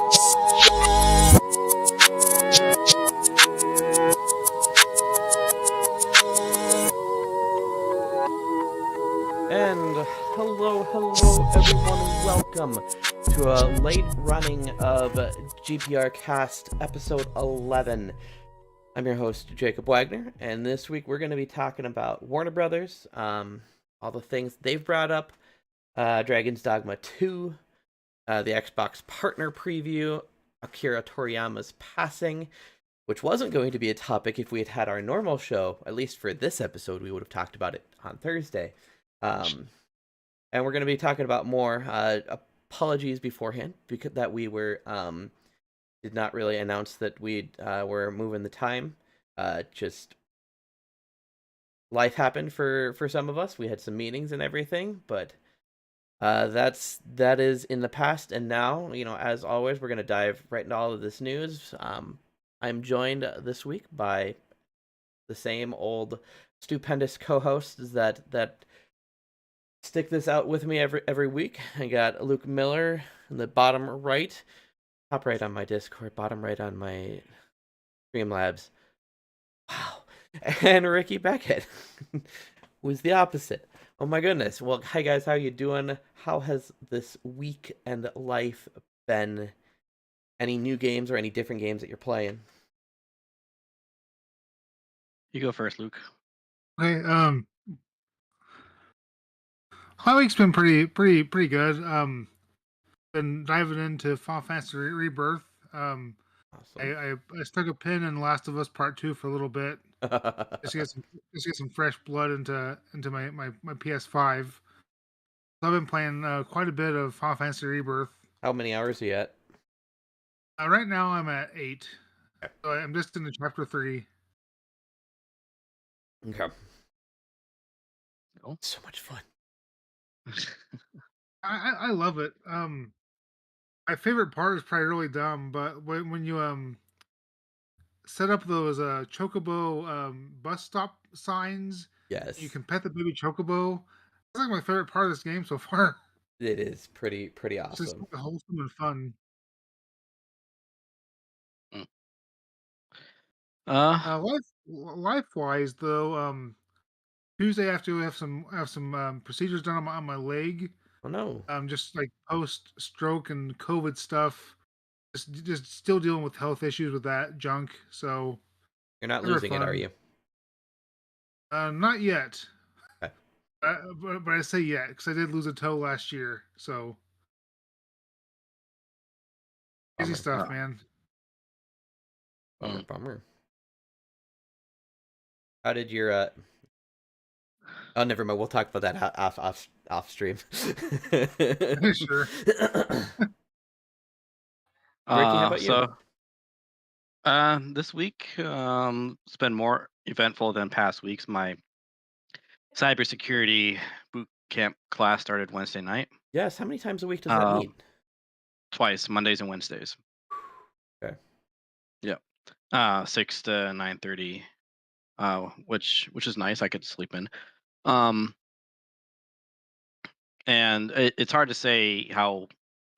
And hello everyone, and welcome to a late running of GPR Cast episode 11. I'm your host, Jacob Wagner, and this week we're going to be talking about Warner Brothers, all the things they've brought up, Dragon's Dogma 2, the Xbox partner preview, Akira Toriyama's passing, which wasn't going to be a topic if we had had our normal show. At least for this episode, we would have talked about it on Thursday. And we're going to be talking about more. Apologies beforehand because that we were did not really announce that we were moving the time. Just life happened for some of us. We had some meetings and everything, but that is in the past. And now, as always, we're going to dive right into all of this news. I'm joined this week by the same old stupendous co-hosts that stick this out with me every week. I got Luke Miller in the bottom right, top right on my Discord, bottom right on my Streamlabs. Wow. And Ricky Beckett was the opposite. Oh my goodness. Well, hi guys, how you doing? How has this week and life been? Any new games or any different games that you're playing? You go first, Luke. Okay, my week's been pretty good. Been diving into Final Fantasy Rebirth. Awesome. I stuck a pin in Last of Us Part 2 for a little bit. just to get some fresh blood into my PS5. So I've been playing quite a bit of Final Fantasy Rebirth. How many hours are you at? Right now I'm at 8. Okay. So I'm just in chapter 3. Okay. Cool. So much fun. I love it. My favorite part is probably really dumb, but when you set up those chocobo bus stop signs, Yes. you can pet the baby chocobo. That's like my favorite part of this game so far. It is pretty It's just awesome. wholesome and fun. Life wise though, Tuesday I have to have some procedures done on my leg. Oh no. Just like post stroke and COVID stuff. Just still dealing with health issues with that junk. So You're not never losing it, are fun. you? Not yet. Okay. But I say yet because I did lose a toe last year. So crazy Bummer. stuff, man. Bummer. How did your Oh, never mind. We'll talk about that off stream. Sure. Ricky, how about you? This week it's been more eventful than past weeks. My cybersecurity boot camp class started Wednesday night. Yes. How many times a week does that meet? Twice, Mondays and Wednesdays. Okay. Yeah. 6 to 9:30. Which is nice. I could sleep in. And it's hard to say how.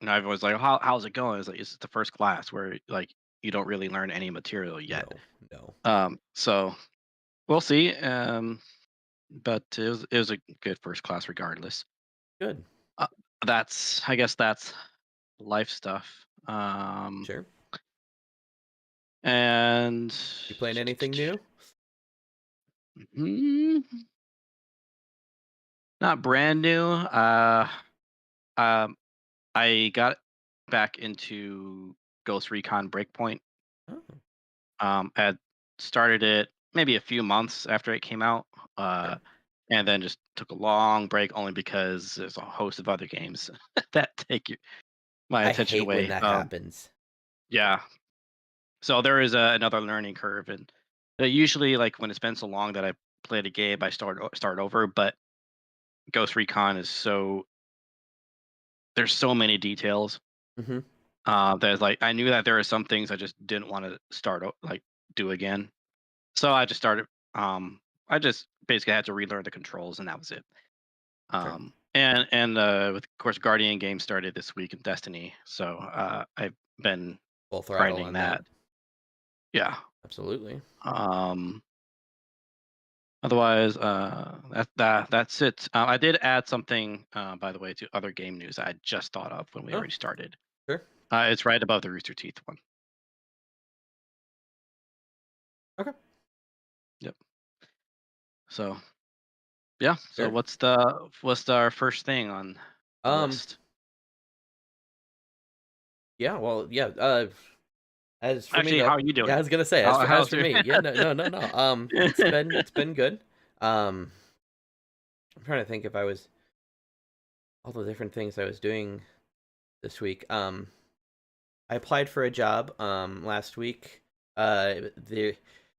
Everyone's like, how's it going? It's like it's the first class where like you don't really learn any material yet. No. So we'll see. But it was a good first class regardless. Good. I guess that's life stuff. Sure. And You playing anything new? Not brand new. I got back into Ghost Recon Breakpoint. Oh. I had started it maybe a few months after it came out, Okay. and then just took a long break only because there's a host of other games that take my attention I hate away. when that happens. Yeah. So there is another learning curve, and usually, like when it's been so long that I played a game, I start over. But Ghost Recon is there's so many details. There's like I knew that there are some things I just didn't want to do again, so I just started. I just basically had to relearn the controls, and that was it. Sure. And of course, Guardian game started this week in Destiny, so I've been full throttle grinding on that. Yeah. Absolutely. Otherwise, that's it. I did add something, by the way, to other game news I just thought of when we already started. Sure. It's right above the Rooster Teeth one. Okay. Yep. So, yeah. So Sure. what's our first thing on the list? Yeah. Well, yeah. As for me Actually, though, how are you doing? yeah, I was gonna say as How's for your... me, yeah, no. It's been good. I'm trying to think if I was all the different things I was doing this week. I applied for a job last week. There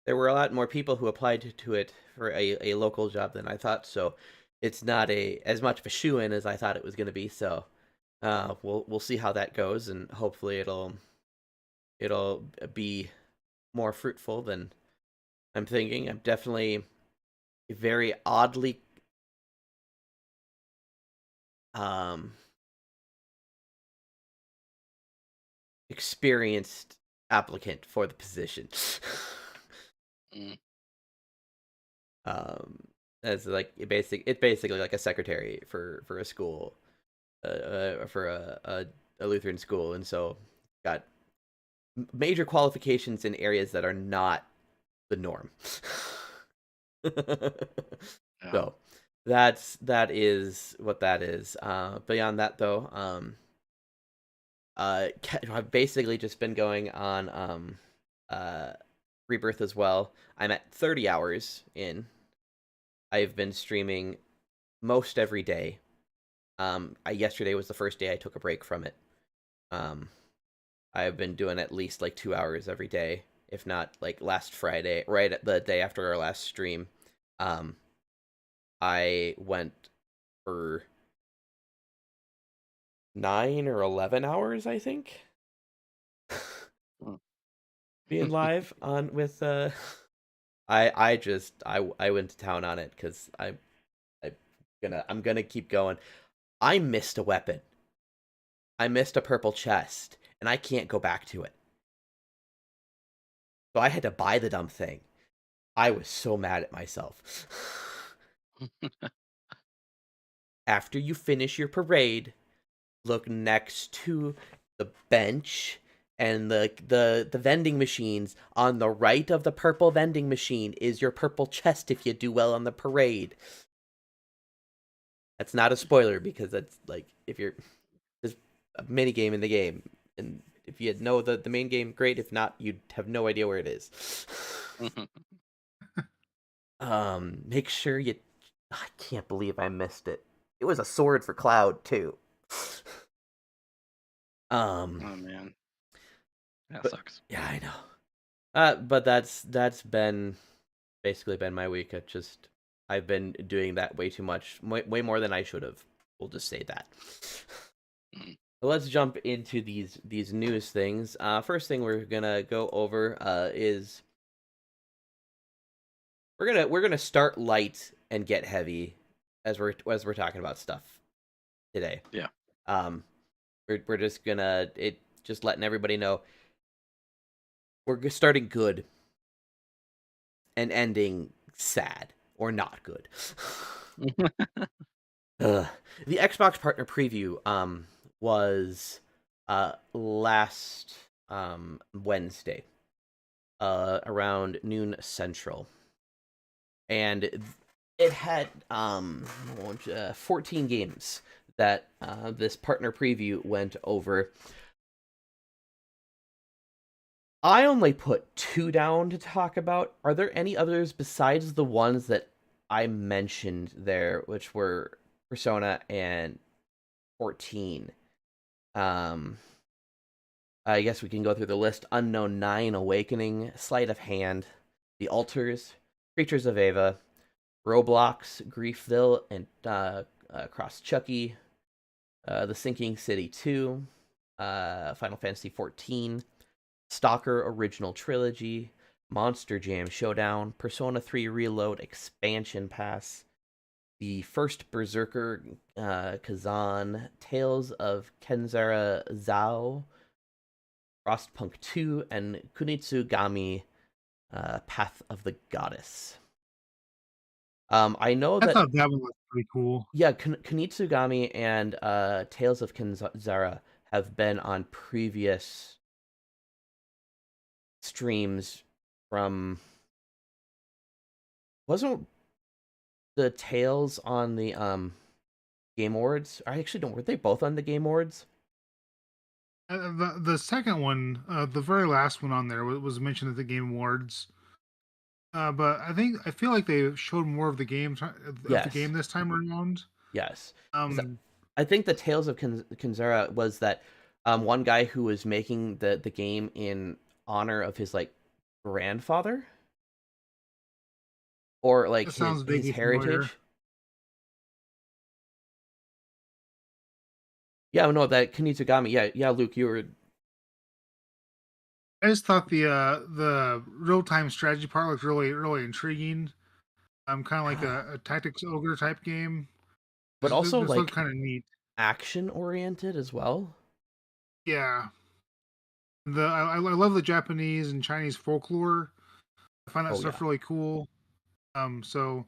were a lot more people who applied to it for a local job than I thought, so it's not as much of a shoe-in as I thought it was going to be. So we'll see how that goes, and hopefully it'll be more fruitful than I'm thinking. I'm definitely very oddly experienced applicant for the position. Mm. As like it's basically like a secretary for a school, for a Lutheran school, and so got major qualifications in areas that are not the norm. Yeah. So that is what that is. Beyond that though, I've basically just been going on Rebirth as well. I'm at 30 hours in. I've been streaming most every day. Yesterday was the first day I took a break from it. I've been doing at least like 2 hours every day, if not like last Friday, right at the day after our last stream. I went for 9 or 11 hours, I think. Being live on with I went to town on it because I'm gonna keep going. I missed a weapon. I missed a purple chest, and I can't go back to it. So I had to buy the dumb thing. I was so mad at myself. After you finish your parade, look next to the bench and the vending machines. On the right of the purple vending machine is your purple chest if you do well on the parade. That's not a spoiler because that's like if you're there's a mini game in the game, and if you know the main game, great. If not, you'd have no idea where it is. Make sure you. I can't believe I missed it. It was a sword for Cloud too. Oh man, that sucks. Yeah, I know. But that's been basically been my week. I've been doing that way too much, way more than I should have. We'll just say that. Let's jump into these news things. First thing we're gonna go over is we're gonna start light and get heavy as we're talking about stuff today. Yeah. We're just gonna just letting everybody know we're starting good and ending sad or not good. The Xbox partner preview was last Wednesday around noon Central, and it had 14 games that this partner preview went over. I only put 2 down to talk about. Are there any others besides the ones that I mentioned there, which were Persona and 14? I guess we can go through the list. Unknown 9, Awakening, Sleight of Hand, The Altars, Creatures of Ava, Roblox, Griefville, and Cross Chucky, The Sinking City 2, Final Fantasy 14, Stalker Original Trilogy, Monster Jam Showdown, Persona 3 Reload Expansion Pass, the first Berserker Kazan, Tales of Kenzara Zao, Frostpunk 2, and Kunitsugami Path of the Goddess. I know I that... thought that one was pretty cool. Yeah, Kunitsugami and Tales of Kinzara have been on previous streams from... Wasn't the Tales on the Game Awards? I actually don't... Were they both on the Game Awards? The second one, the very last one on there was mentioned at the Game Awards. But I feel like they showed more of the game Yes. this time around. Yes. Um, I think the Tales of Kinzara was that one guy who was making the game in honor of his like grandfather, or like that sounds his vaguely heritage. familiar. Yeah, no, that Kunitsugami. Yeah, Luke, you were... I just thought the real time strategy part looked really intriguing. Kind of like a tactics ogre type game. But also This looked like kind of neat. action oriented as well. Yeah, I love the Japanese and Chinese folklore. I find that stuff really cool. So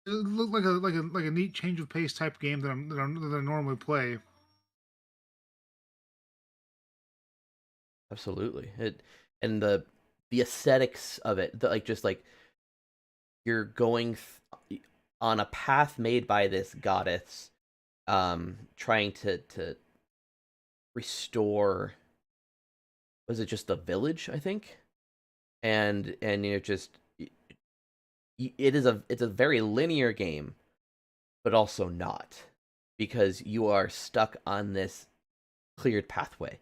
it looked like a neat change of pace type game that I normally play. Absolutely. And the aesthetics of it, like just like you're going on a path made by this goddess, trying to restore... Was it just the village, I think? And you're just... it's a very linear game, but also not, because you are stuck on this cleared pathway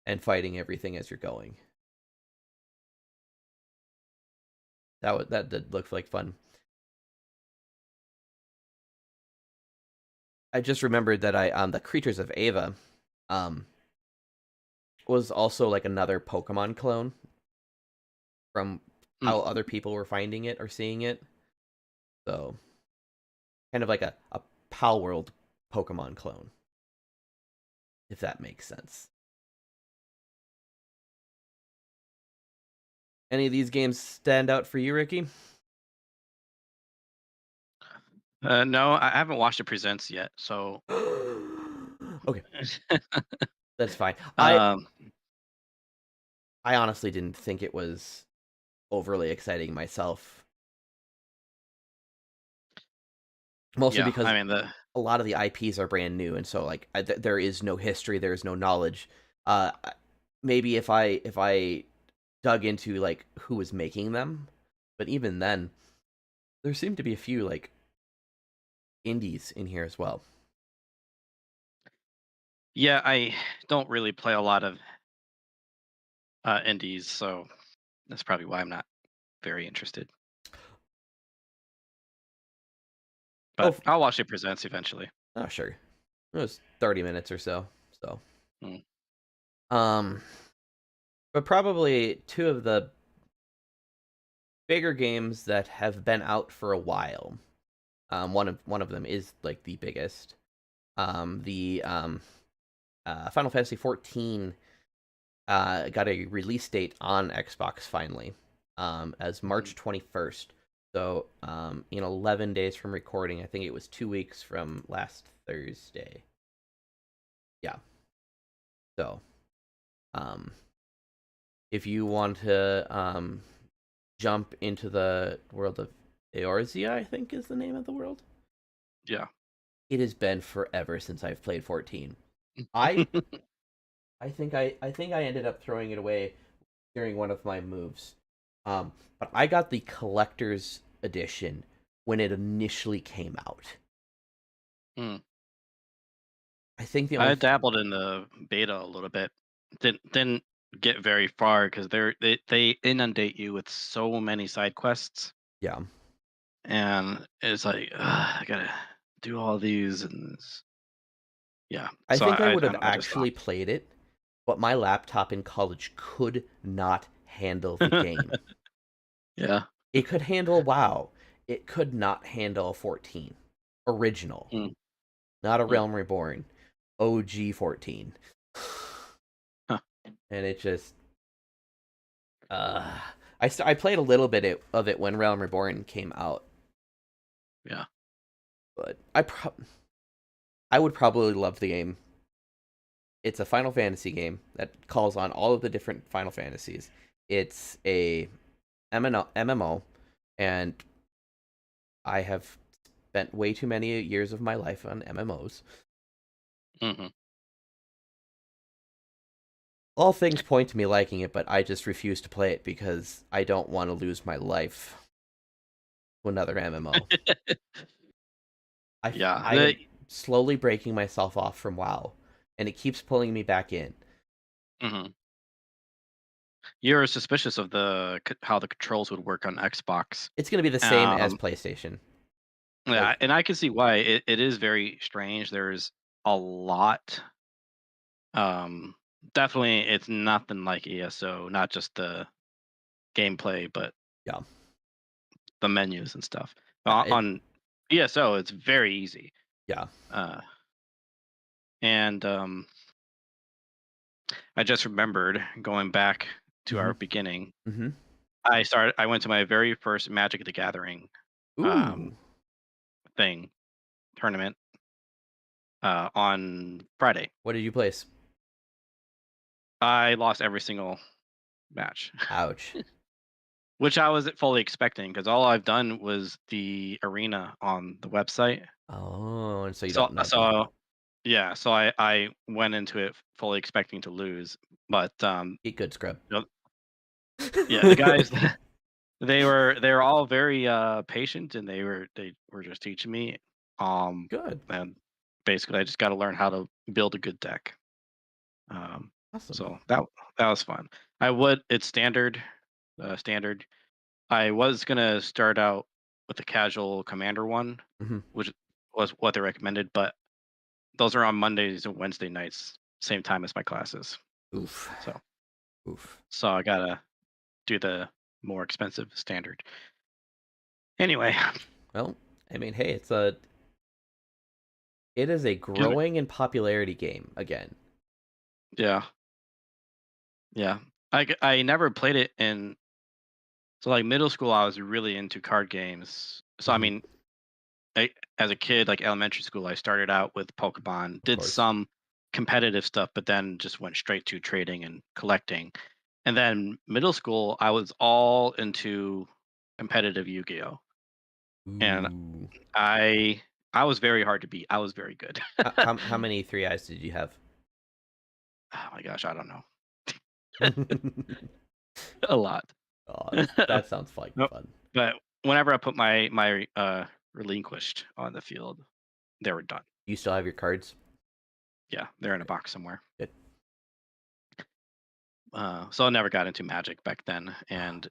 and fighting everything as you're going. That did look like fun. I just remembered that the Creatures of Ava was also like another Pokemon clone from how other people were finding it or seeing it. So kind of like a Pal World Pokemon clone, if that makes sense. Any of these games stand out for you, Ricky? No, I haven't watched the Presents yet, so Okay, that's fine. um, I honestly didn't think it was overly exciting myself. Mostly yeah, because I mean a lot of the IPs are brand new, and so like there is no history, there is no knowledge. Maybe if I dug into like who was making them, but even then, there seemed to be a few like indies in here as well. yeah, I don't really play a lot of indies, so that's probably why I'm not very interested. But I'll watch the Presents eventually. Oh, sure. It was 30 minutes or so. So, Mm. but probably two of the bigger games that have been out for a while. One of them is like the biggest. The Final Fantasy 14 got a release date on Xbox finally, as March 21st. So, in 11 days from recording, I think it was 2 weeks from last Thursday. Yeah. So, if you want to jump into the world of Eorzea, I think is the name of the world. Yeah. It has been forever since I've played 14. I think I ended up throwing it away during one of my moves. But I got the collector's edition when it initially came out. I think I dabbled in the beta a little bit. Didn't get very far because they inundate you with so many side quests. Yeah. And it's like I gotta do all these, and yeah. I So think I would have just actually stopped. played it, but my laptop in college could not handle the game. Yeah. It could handle WoW. It could not handle 14. Original. Not a Realm Reborn. OG 14. and it just I played a little bit of it when Realm Reborn came out. Yeah. But I would probably love the game. It's a Final Fantasy game that calls on all of the different Final Fantasies. It's a MMO, and I have spent way too many years of my life on MMOs. Mm-hmm. All things point to me liking it, but I just refuse to play it because I don't want to lose my life to another MMO. I am slowly breaking myself off from WoW, and it keeps pulling me back in. Mm-hmm. You're suspicious of how the controls would work on Xbox. It's going to be the same as PlayStation. Yeah, and I can see why. It is very strange. There's a lot. Definitely, it's nothing like ESO. Not just the gameplay, but yeah, the menus and stuff. Yeah, on ESO, it's very easy. Yeah. And I just remembered going back to our beginning. Mm-hmm. I went to my very first Magic the Gathering tournament on Friday. What did you place? I lost every single match. Ouch. Which I wasn't fully expecting, because all I've done was the arena on the website. Oh, and so you don't know. So yeah, so I went into it fully expecting to lose, but eat good, scrub. Yeah, the guys they were all very patient, and they were just teaching me. Good. And basically I just got to learn how to build a good deck. Awesome. So that was fun. It's standard. I was gonna start out with the casual commander one, which was what they recommended, but those are on Mondays and Wednesday nights, same time as my classes. Oof. So I gotta do the more expensive standard. Anyway. Well, I mean, hey, it is a growing in popularity game again. Yeah. Yeah. I never played it in. So like middle school, I was really into card games. So I mean, as a kid, like elementary school, I started out with Pokemon, did some competitive stuff, but then just went straight to trading and collecting. And then middle school, I was all into competitive Yu-Gi-Oh. And I was very hard to beat. I was very good. how many 3 eyes did you have? Oh my gosh, I don't know. A lot. Oh, that sounds like fun. But whenever I put my relinquished on the field, they were done. You still have your cards? Yeah, they're in a box somewhere. Good. So I never got into Magic back then, and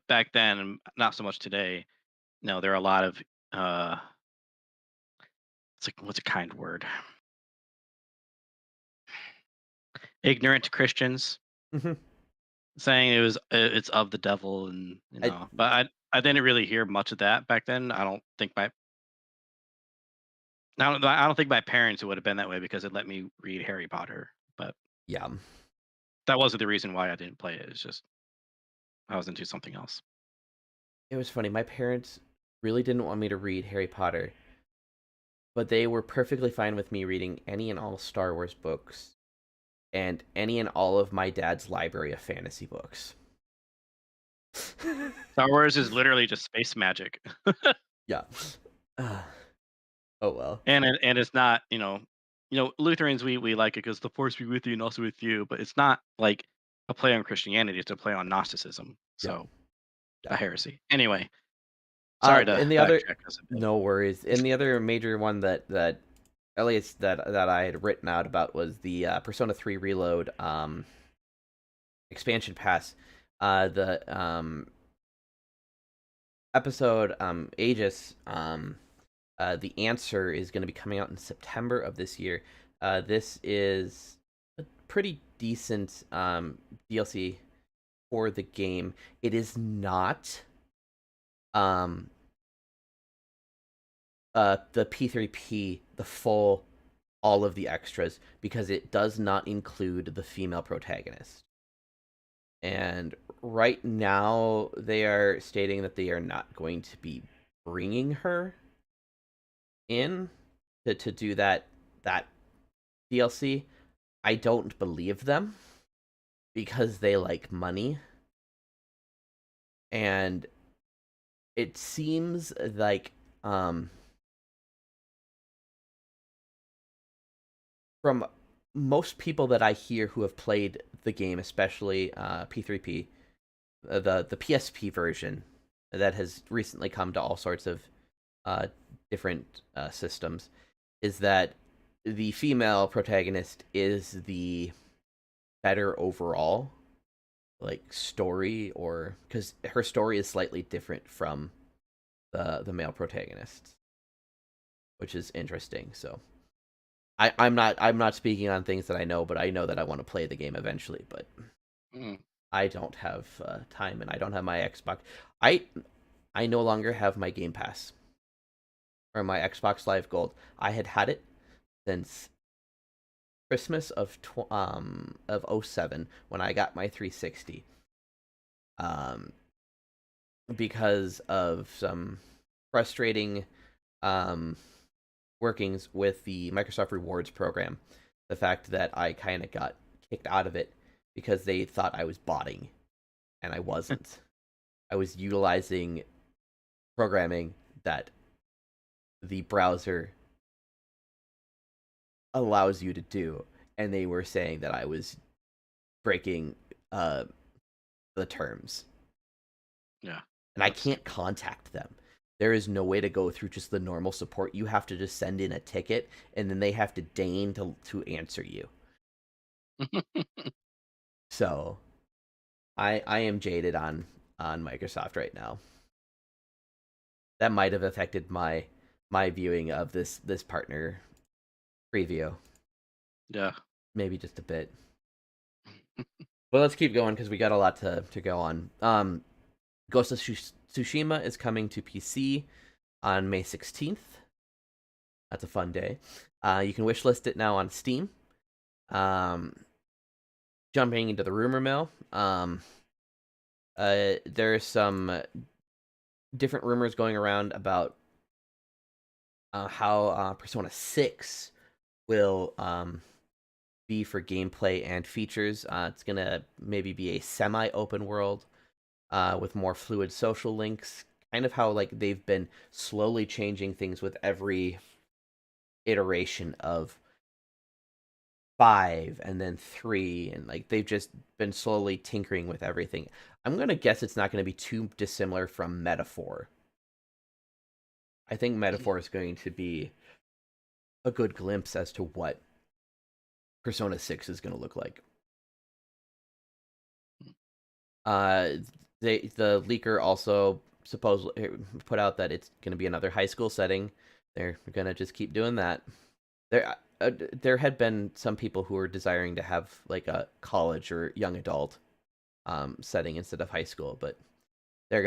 back then, not so much today. No, there are a lot of it's like, what's a kind word? Ignorant Christians saying it's of the devil, and but I didn't really hear much of that back then. I don't think my parents would have been that way, because it let me read Harry Potter. But yeah, that wasn't the reason why I didn't play it. It's just I was into something else. It was funny. My parents really didn't want me to read Harry Potter, but they were perfectly fine with me reading any and all Star Wars books and any and all of my dad's library of fantasy books. Star Wars is literally just space magic. Yeah. Oh well. And it's not, Lutherans, we like it because the Force be with you and also with you, but it's not like a play on Christianity. It's a play on Gnosticism. So a heresy. Anyway. Sorry to and the other no worries. And the other major one that at least that I had written out about was the Persona 3 Reload expansion pass. The episode Aegis, the answer is going to be coming out in September of this year. This is a pretty decent DLC for the game. It is not the P3P, the full all of the extras because it does not include the female protagonist. And right now, they are stating that they are not going to be bringing her in to do that DLC. I don't believe them because they like money. And it seems like from most people that I hear who have played the game, especially P3P, the PSP version that has recently come to all sorts of different systems, is that the female protagonist is the better overall like story, or because her story is slightly different from the male protagonists, which is interesting. So I'm not speaking on things that I know, but I know that I want to play the game eventually, but I don't have time, and I don't have my Xbox. I no longer have my Game Pass or my Xbox Live Gold. I had it since Christmas of 07 when I got my 360. Because of some frustrating workings with the Microsoft Rewards program. The fact that I kind of got kicked out of it because they thought I was botting, and I wasn't. I was utilizing programming that the browser allows you to do, and they were saying that I was breaking the terms. Yeah. And I can't contact them. There is no way to go through just the normal support. You have to just send in a ticket, and then they have to deign to answer you. So, I am jaded on Microsoft right now. That might have affected my viewing of this partner preview. Yeah. Maybe just a bit. But let's keep going because we got a lot to go on. Ghost of Tsushima is coming to PC on May 16th. That's a fun day. You can wishlist it now on Steam. Jumping into the rumor mill, there's some different rumors going around about how Persona 6 will be for gameplay and features. It's going to maybe be a semi-open world with more fluid social links, kind of how like they've been slowly changing things with every iteration of 5 and then 3, and like they've just been slowly tinkering with everything. I'm gonna guess it's not going to be too dissimilar from Metaphor. I think Metaphor is going to be a good glimpse as to what Persona 6 is going to look like. The leaker also supposedly put out that it's going to be another high school setting. They're going to just keep doing that. There had been some people who were desiring to have like a college or young adult setting instead of high school, but they're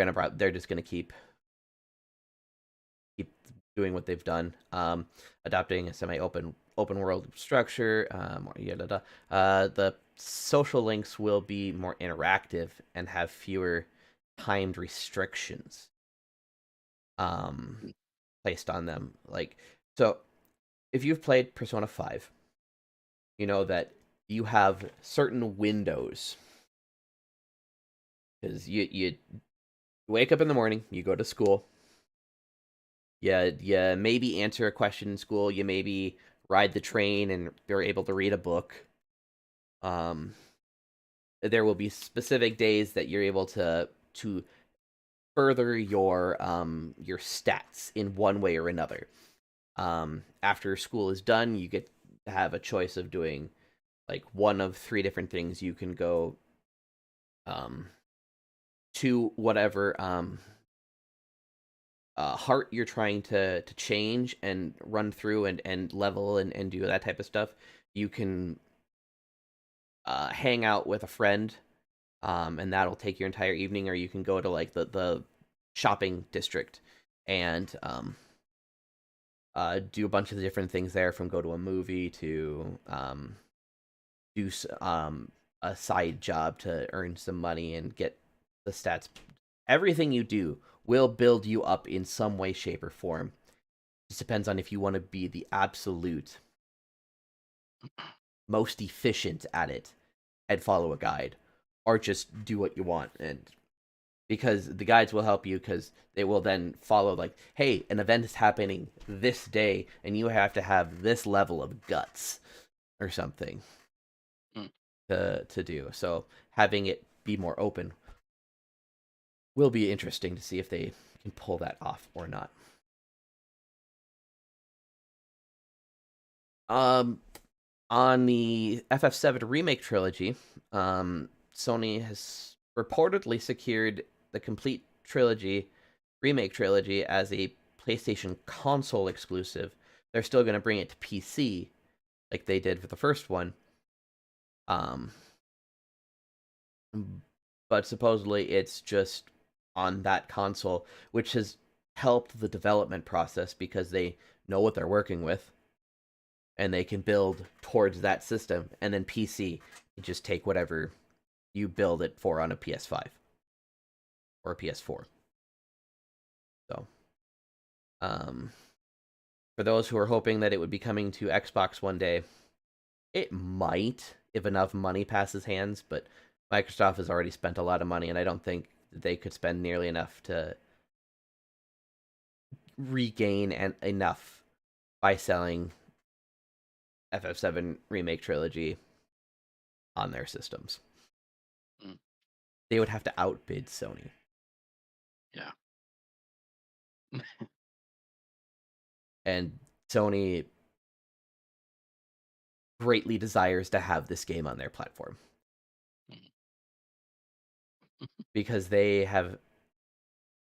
just going to keep doing what they've done, adopting a semi-open world structure. The social links will be more interactive and have fewer timed restrictions placed on them. Like, so if you've played Persona 5, you know that you have certain windows. Because you wake up in the morning, you go to school, you maybe answer a question in school, you maybe ride the train and you're able to read a book. There will be specific days that you're able to further your stats in one way or another. After school is done, you get to have a choice of doing like one of 3 different things. You can go to whatever heart you're trying to change and run through and level and do that type of stuff. You can hang out with a friend, and that'll take your entire evening, or you can go to like the shopping district and do a bunch of different things there, from go to a movie to do a side job to earn some money and get the stats. Everything you do will build you up in some way, shape, or form. It just depends on if you want to be the absolute most efficient at it and follow a guide, or just do what you want. And because the guides will help you, because they will then follow, like, hey, an event is happening this day and you have to have this level of guts or something to do. So having it be more open will be interesting to see if they can pull that off or not. On the FF7 remake trilogy, Sony has reportedly secured the complete remake trilogy as a PlayStation console exclusive. They're still going to bring it to PC like they did for the first one. But supposedly it's just on that console, which has helped the development process because they know what they're working with and they can build towards that system. And then PC, you just take whatever you build it for on a PS5 or a PS4. So, for those who are hoping that it would be coming to Xbox one day, it might if enough money passes hands, but Microsoft has already spent a lot of money, and I don't think they could spend nearly enough to regain enough by selling FF7 Remake Trilogy on their systems. They would have to outbid Sony. Yeah. And Sony greatly desires to have this game on their platform. Because they have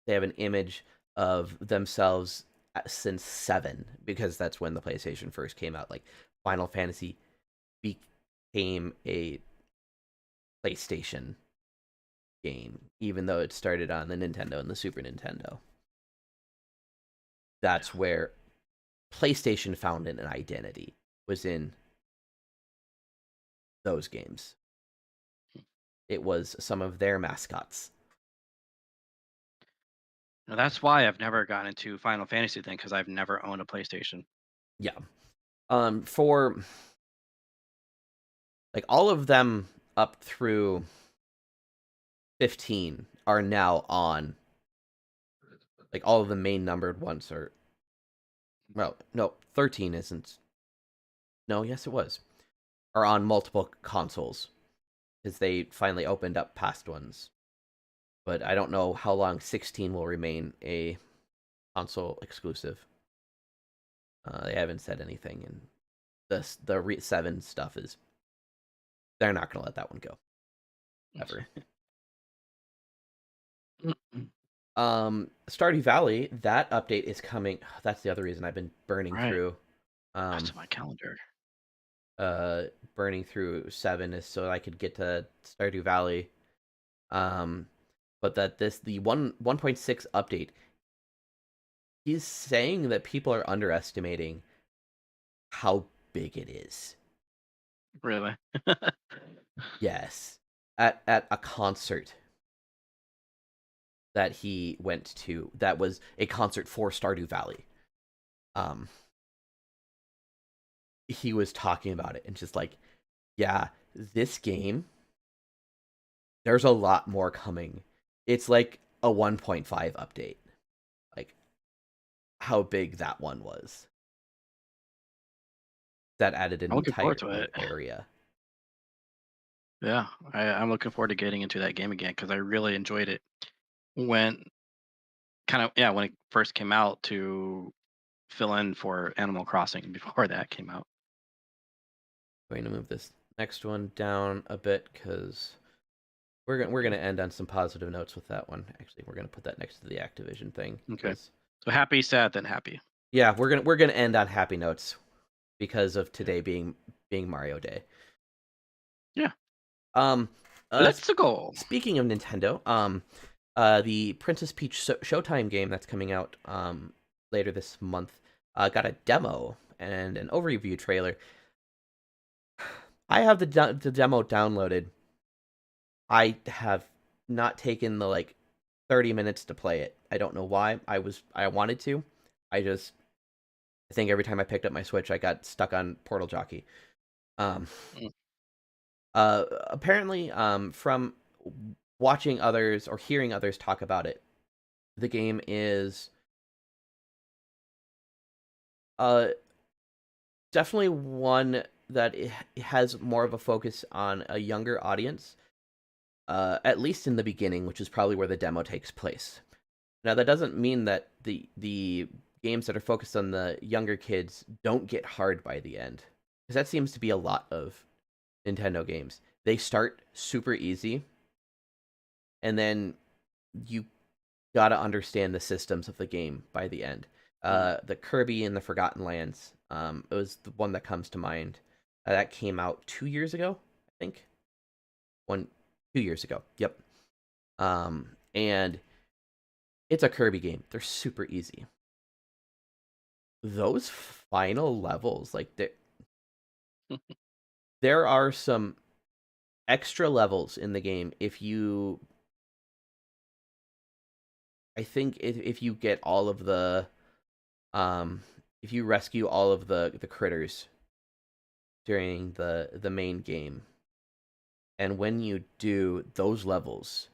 an image of themselves since 7, because that's when the PlayStation first came out. Like, Final Fantasy became a PlayStation game, even though it started on the Nintendo and the Super Nintendo. That's where PlayStation found an identity, was in those games. It was some of their mascots. Now, that's why I've never gotten into Final Fantasy thing, because I've never owned a PlayStation. Yeah. For like all of them up through 15 are now on, like, all of the main numbered ones are, well, no, 13 isn't. No, yes it was. Are on multiple consoles, because they finally opened up past ones. But I don't know how long 16 will remain a console exclusive. They haven't said anything, and the 7 stuff is, they're not going to let that one go ever. Stardew Valley, that update is coming. That's the other reason I've been burning through. That's my calendar. Burning through 7 is so I could get to Stardew Valley. But that the 1.6 update, he's saying that people are underestimating how big it is. Really? Yes. At a concert that he went to, that was a concert for Stardew Valley. He was talking about it and just like, yeah, this game, there's a lot more coming. It's like a 1.5 update. Like, how big that one was. That added an entire area. Yeah, I'm looking forward to getting into that game again, because I really enjoyed it when it first came out, to fill in for Animal Crossing before that came out. Going to move this next one down a bit, because we're gonna end on some positive notes with that one. Actually, we're gonna put that next to the Activision thing. Okay. So happy, sad, then happy. Yeah, we're gonna end on happy notes because of today being Mario Day. Yeah. Let's go. Speaking of Nintendo, the Princess Peach Showtime game that's coming out later this month got a demo and an overview trailer. I have the demo downloaded. I have not taken the 30 minutes to play it. I don't know why. I wanted to. I think every time I picked up my Switch, I got stuck on Portal Jockey. Apparently, from watching others or hearing others talk about it, the game is definitely one that it has more of a focus on a younger audience, at least in the beginning, which is probably where the demo takes place. Now, that doesn't mean that the games that are focused on the younger kids don't get hard by the end, because that seems to be a lot of Nintendo games. They start super easy, and then you gotta understand the systems of the game by the end. The Kirby and the Forgotten Lands, it was the one that comes to mind. That came out 2 years ago, I think. 2 years ago. Yep. And it's a Kirby game. They're super easy. Those final levels, there are some extra levels in the game I think if you get all of the if you rescue all of the critters during the main game. And when you do those levels,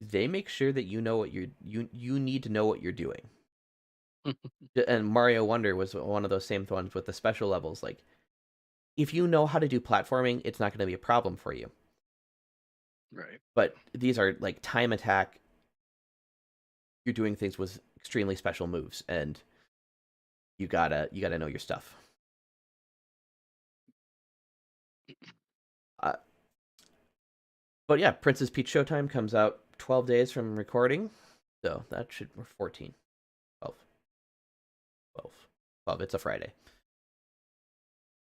they make sure that you know what you need to know what you're doing. And Mario Wonder was one of those same ones with the special levels. If you know how to do platforming, it's not going to be a problem for you. Right. But these are time attack. You're doing things with extremely special moves, and you gotta know your stuff. But yeah, Princess Peach Showtime comes out 12 days from recording, so that should 14, 12. It's a Friday.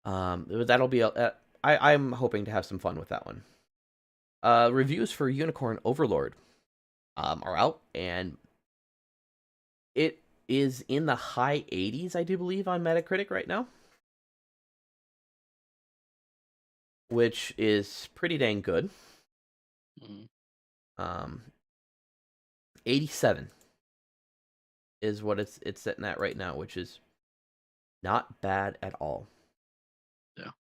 That'll be I'm hoping to have some fun with that one. Reviews for Unicorn Overlord are out, and it is in the high 80s, I do believe, on Metacritic right now, which is pretty dang good. 87 is what it's sitting at right now, which is not bad at all. Yeah.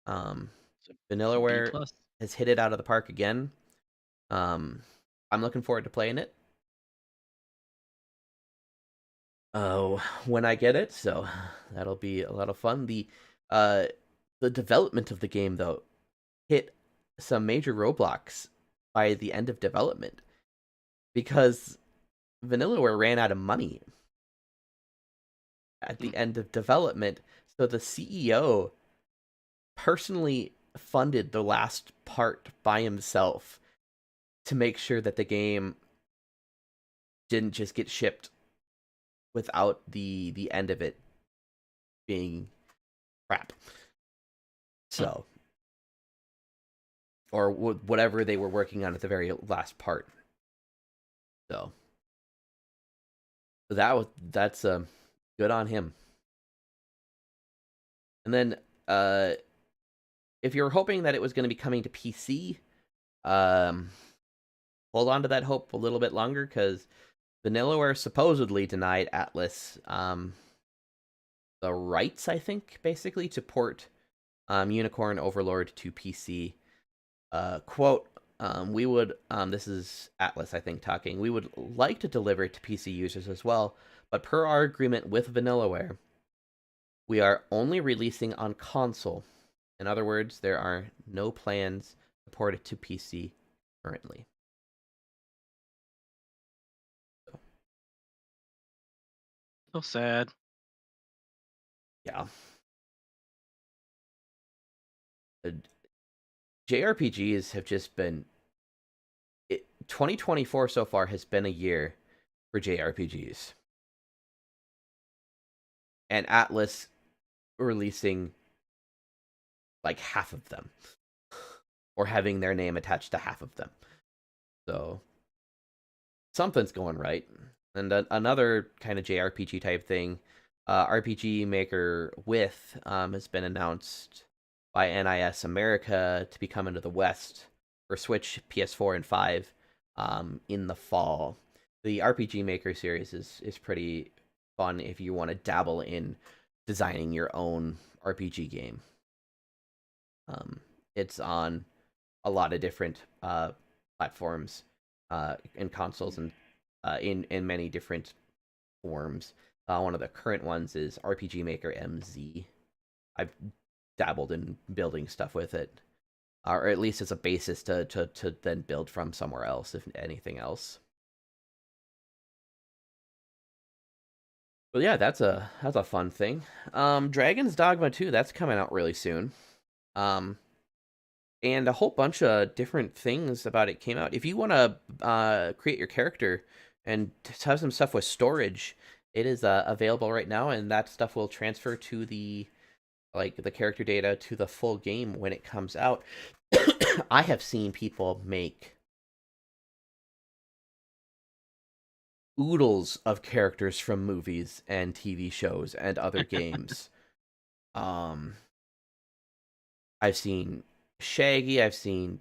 Vanillaware has hit it out of the park again. I'm looking forward to playing it. When I get it, so that'll be a lot of fun. The development of the game, though, hit some major roadblocks by the end of development, because Vanillaware ran out of money at the end of development, so the CEO personally funded the last part by himself to make sure that the game didn't just get shipped without the end of it being crap. So, or whatever they were working on at the very last part. So that's good on him. And then if you're hoping that it was going to be coming to PC, hold on to that hope a little bit longer, because Vanillaware supposedly denied Atlas the rights, I think, basically, to port Unicorn Overlord to PC. Quote, we would, this is Atlas, I think, talking, we would like to deliver it to PC users as well, but per our agreement with Vanillaware, we are only releasing on console. In other words, there are no plans to port it to PC currently. So sad. Yeah. JRPGs have just been... 2024 so far has been a year for JRPGs. And Atlas releasing half of them. Or having their name attached to half of them. So, something's going right. And another kind of JRPG type thing, RPG Maker with has been announced by NIS America to be coming to the West for Switch, PS4, and 5 in the fall. The RPG Maker series is pretty fun if you want to dabble in designing your own RPG game. It's on a lot of different platforms and consoles and in many different forms. One of the current ones is RPG Maker MZ. I've dabbled in building stuff with it, or at least as a basis to then build from somewhere else, if anything else. But yeah, that's a fun thing. Dragon's Dogma 2, that's coming out really soon. And a whole bunch of different things about it came out. If you want to create your character and have some stuff with storage, it is available right now, and that stuff will transfer to the character data to the full game when it comes out. I have seen people make oodles of characters from movies and TV shows and other games. I've seen Shaggy, I've seen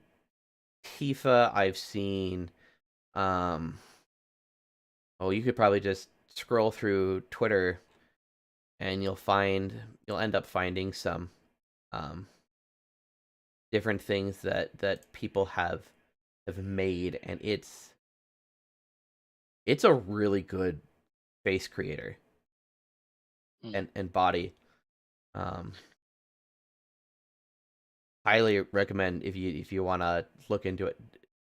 Tifa, I've seen you could probably just scroll through Twitter and you'll end up finding some different things that people have made, and it's a really good face creator and body. Highly recommend if you want to look into it,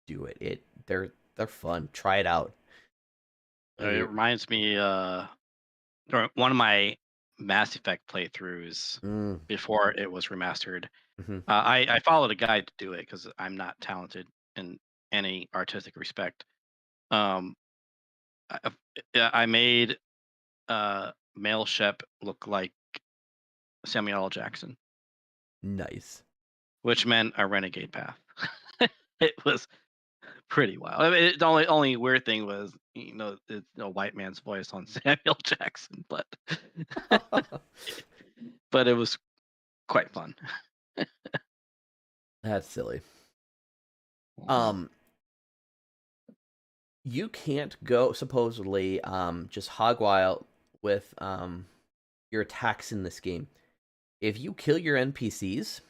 do it. They're fun. Try it out. It reminds me one of my Mass Effect playthroughs before it was remastered. Mm-hmm. I followed a guide to do it because I'm not talented in any artistic respect. I made Male Shep look like Samuel L. Jackson. Nice. Which meant a renegade path. It was pretty wild. I mean, the only weird thing was, it's a white man's voice on Samuel Jackson, but but it was quite fun. That's silly. You can't go supposedly just hog wild with your attacks in this game. If you kill your NPCs,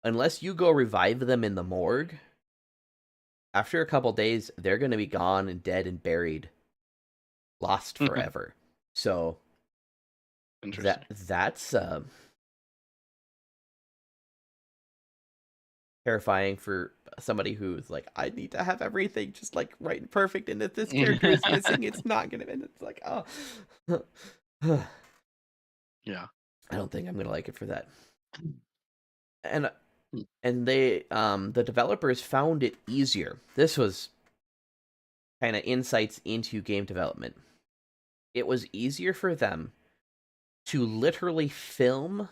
unless you go revive them in the morgue, after a couple days, they're going to be gone and dead and buried, lost forever. So that's terrifying for somebody who's like, I need to have everything just like right and perfect, and if this character is missing, it's not going to. And it's like, oh, yeah. I don't think I'm going to like it for that. And they the developers found it easier. This was kind of insights into game development. It was easier for them to literally film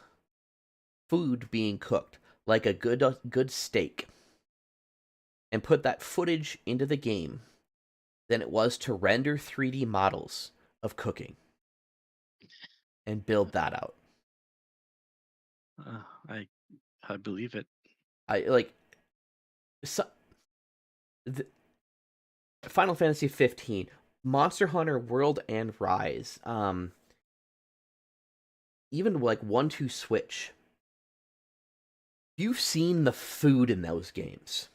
food being cooked, like a good steak, and put that footage into the game than it was to render 3D models of cooking and build that out. I believe it. Final Fantasy 15, Monster Hunter World and Rise, even like 1-2 Switch. You've seen the food in those games.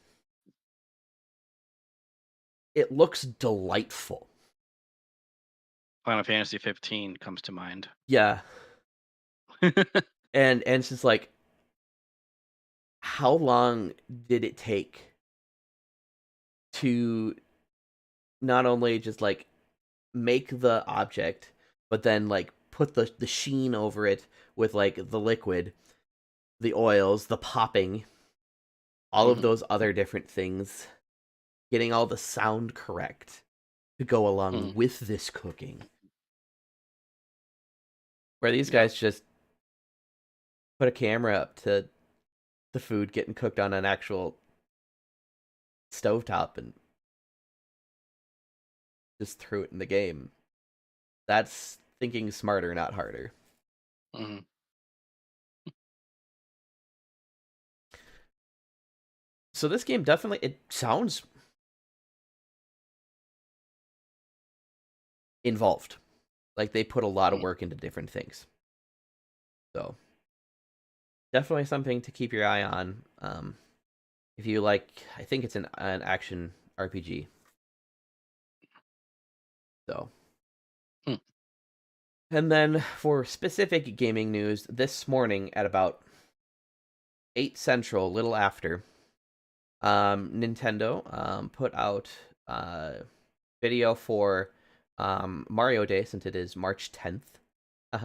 It looks delightful. Final Fantasy 15 comes to mind. Yeah. and it's just like, how long did it take to not only just like make the object, but then like put the sheen over it with like the liquid, the oils, the popping, all of those other different things, getting all the sound correct to go along with this cooking. Where these guys just put a camera up to the food getting cooked on an actual stovetop and just threw it in the game. That's thinking smarter, not harder. Mm-hmm. So this game definitely, it sounds involved. Like they put a lot of work into different things. So definitely something to keep your eye on. If you like, I think it's an action RPG. So. And then for specific gaming news, this morning at about 8 Central, a little after, Nintendo put out video for Mario Day, since it is March 10th.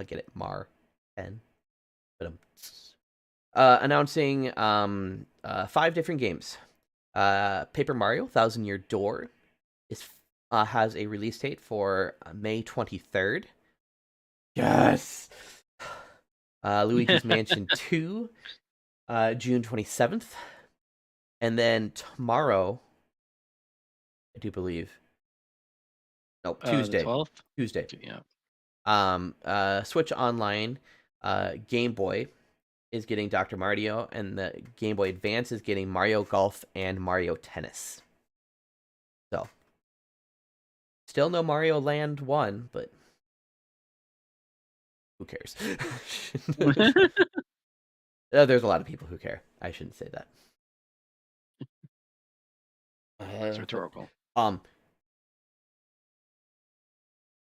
Get it? Mar 10. But announcing 5 different games. Paper Mario Thousand Year Door has a release date for May 23rd. Yes! Luigi's Mansion 2, June 27th. And then tomorrow, I do believe. No, Tuesday. The 12th? Tuesday. Yeah. Switch Online, Game Boy is getting Dr. Mario, and the Game Boy Advance is getting Mario Golf and Mario Tennis. So, still no Mario Land 1, but who cares? There's a lot of people who care. I shouldn't say that. It's rhetorical. But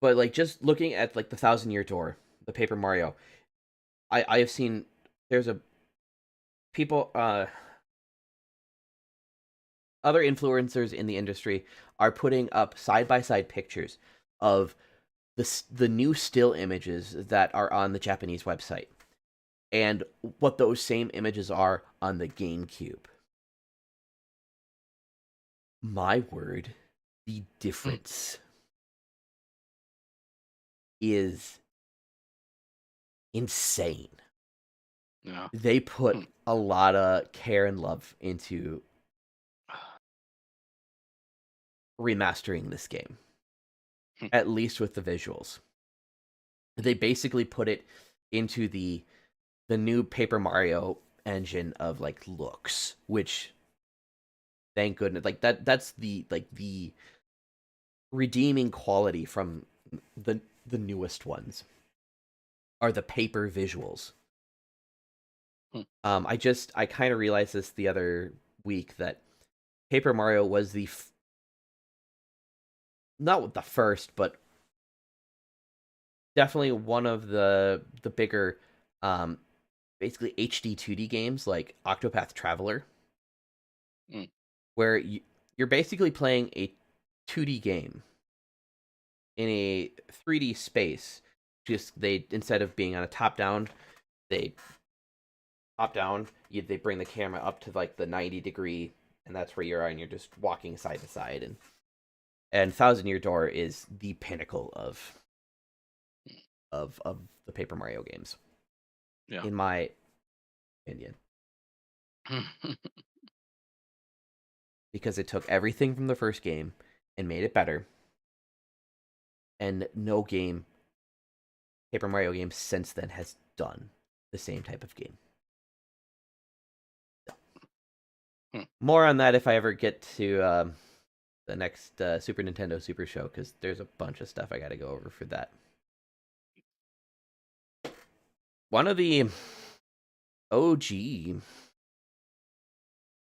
like just looking at like the Thousand Year Door, the Paper Mario, I have seen there's a people other influencers in the industry are putting up side by side pictures of the new still images that are on the Japanese website and what those same images are on the GameCube. My word, the difference is insane. Yeah. They put a lot of care and love into remastering this game, at least with the visuals. They basically put it into the new Paper Mario engine of like looks, which thank goodness, like that's the redeeming quality from the newest ones are the paper visuals. I kind of realized this the other week that Paper Mario was the not the first, but definitely one of the bigger basically HD 2D games like Octopath Traveler, where you're basically playing a 2D game in a 3D space. Just they, instead of being on a top down, they top down. They bring the camera up to like the 90-degree, and that's where you are, and you're just walking side to side. And Thousand Year Door is the pinnacle of the Paper Mario games, in my opinion, because it took everything from the first game and made it better. And no game, Paper Mario game since then has done the same type of game. So, more on that if I ever get to the next Super Nintendo Super Show, because there's a bunch of stuff I got to go over for that. One of the OG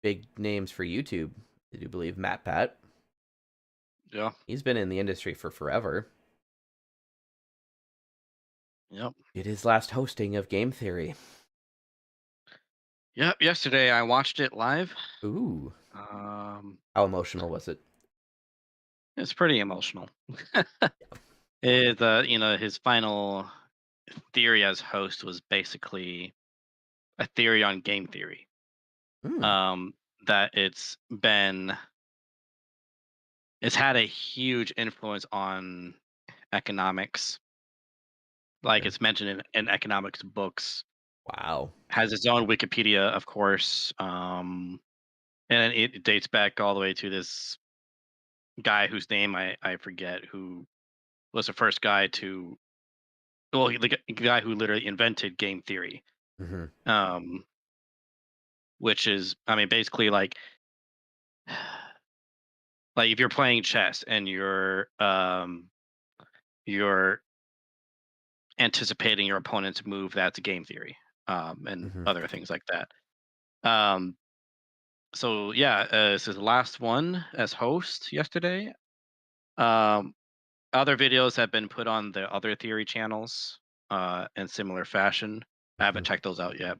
big names for YouTube, I do believe, MatPat. Yeah. He's been in the industry for forever. Yep. Did his last hosting of Game Theory. Yep. Yesterday I watched it live. Ooh. How emotional was it? It's pretty emotional. His final theory as host was basically a theory on game theory. That it's had a huge influence on economics. Like it's mentioned in economics books. Wow. Has its own Wikipedia, of course. And it dates back all the way to this guy whose name I forget, who was the first guy to, well, the guy who literally invented game theory. Um, which is, I mean, basically like if you're playing chess and you're anticipating your opponent's move, that's game theory, and other things like that. So yeah, this is the last one as host yesterday. Other videos have been put on the other theory channels in similar fashion. I haven't checked those out yet.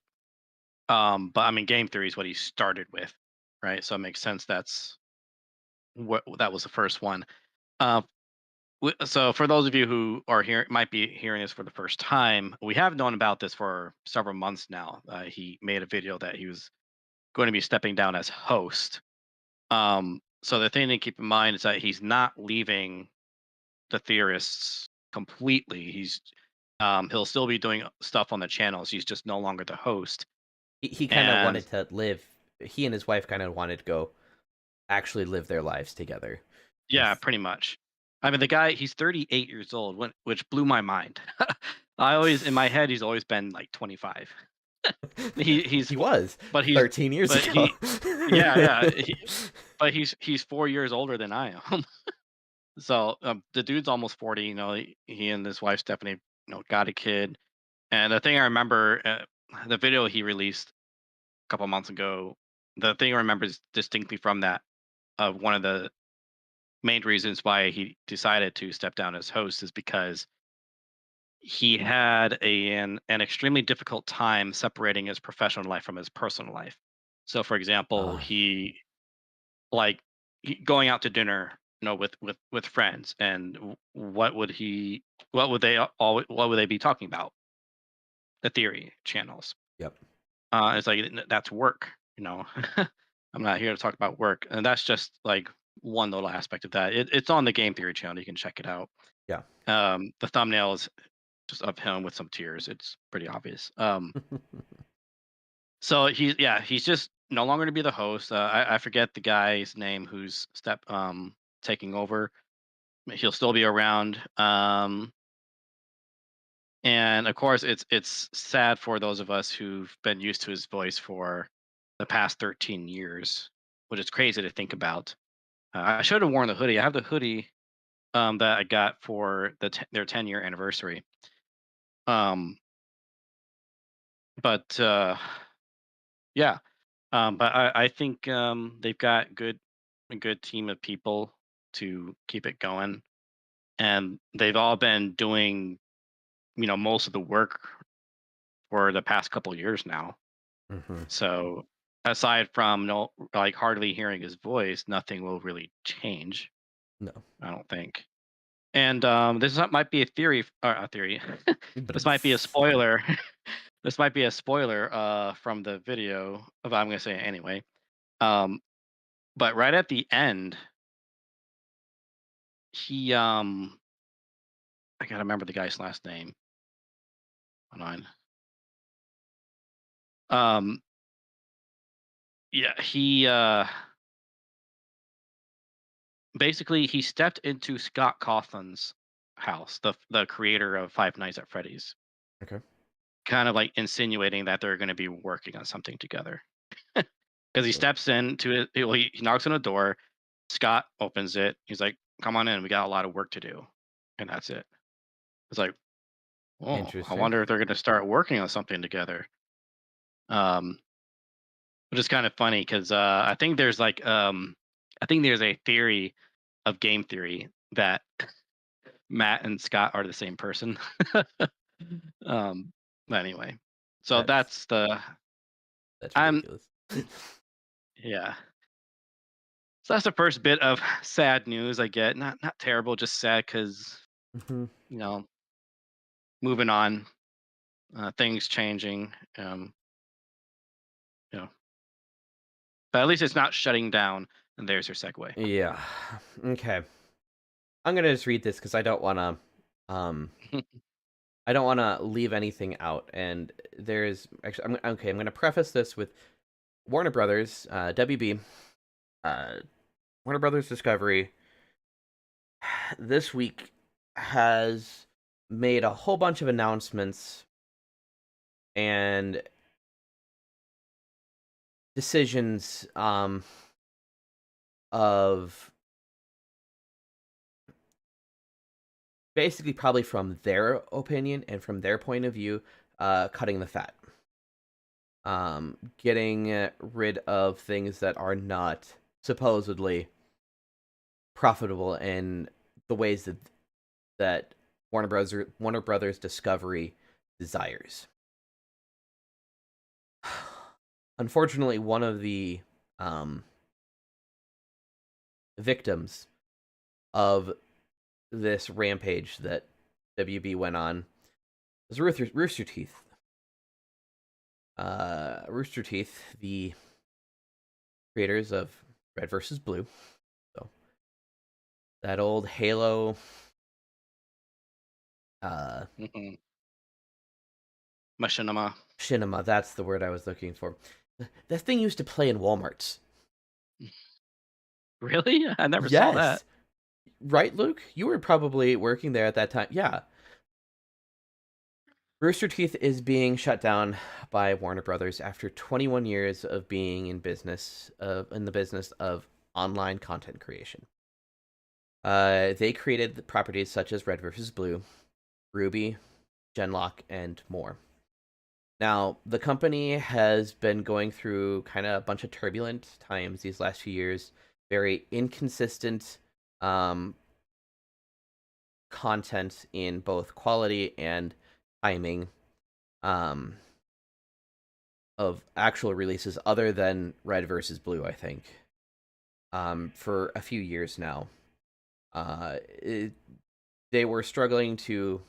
But I mean, game theory is what he started with, right? So it makes sense that's what that was the first one. Uh, so for those of you who are here, might be hearing this for the first time, we have known about this for several months now. He made a video that he was going to be stepping down as host. So the thing to keep in mind is that he's not leaving the theorists completely. He'll still be doing stuff on the channels. He's just no longer the host. He kind of wanted to live. He and his wife kind of wanted to go actually live their lives together. Yeah, pretty much. I mean, the guy, he's 38 years old, which blew my mind. I always, in my head, he's always been like 25. He was, but he's 13 years ago. But he's 4 years older than I am. So the dude's almost 40. You know, he and his wife Stephanie, got a kid. And the thing I remember, the video he released a couple months ago, the thing I remember is distinctly from that, of one of the main reasons why he decided to step down as host is because he had an extremely difficult time separating his professional life from his personal life. So, for example, going out to dinner, with friends, and what would they be talking about? The theory channels. Yep. It's like that's work. I'm not here to talk about work, and that's just like one little aspect of that. It's on the Game Theory channel. You can check it out. Yeah. The thumbnail is just of him with some tears. It's pretty obvious. So he's just no longer to be the host. I forget the guy's name who's taking over. He'll still be around. And of course, it's sad for those of us who've been used to his voice for the past 13 years, which is crazy to think about. I should have worn the hoodie. I have the hoodie that I got for their 10-year anniversary. But yeah, but I think they've got a good team of people to keep it going, and they've all been doing most of the work for the past couple years now. So aside from hardly hearing his voice, nothing will really change. No, I don't think. And might be a theory, or a theory. This might be a spoiler. This might be a spoiler from the video, but I'm gonna say it anyway. But right at the end, I gotta remember the guy's last name. Hold on. Yeah, he basically he stepped into Scott Cawthon's house, the creator of Five Nights at Freddy's. Okay. Kind of like insinuating that they're going to be working on something together. Because he steps into it, he knocks on a door. Scott opens it. He's like, "Come on in. We got a lot of work to do," and that's it. It's like, oh, I wonder if they're going to start working on something together. Which is kind of funny because I think there's a theory of game theory that Matt and Scott are the same person. But anyway, so that's ridiculous. Yeah. So that's the first bit of sad news I get. Not terrible, just sad because moving on, things changing. But at least it's not shutting down. And there's your segue. Yeah. Okay. I'm gonna just read this because I don't want to. I don't want to leave anything out. And there's actually, I'm going to preface this with Warner Brothers, WB, Warner Brothers Discovery, this week has made a whole bunch of announcements and decisions of basically probably from their opinion and from their point of view, cutting the fat. Getting rid of things that are not supposedly profitable in the ways that Warner Brothers Discovery desires. Unfortunately, one of the victims of this rampage that WB went on was Rooster Teeth. Rooster Teeth, the creators of Red vs. Blue. So that old Halo Machinima, that's the word I was looking for. That thing used to play in Walmarts. Really? I never saw that. Right, Luke? You were probably working there at that time. Yeah. Rooster Teeth is being shut down by Warner Brothers after 21 years of being in the business of online content creation. They created properties such as Red vs. Blue, Ruby, Genlock, and more. Now, the company has been going through kind of a bunch of turbulent times these last few years. Very inconsistent content in both quality and timing of actual releases other than Red vs. Blue, I think, for a few years now. They were struggling to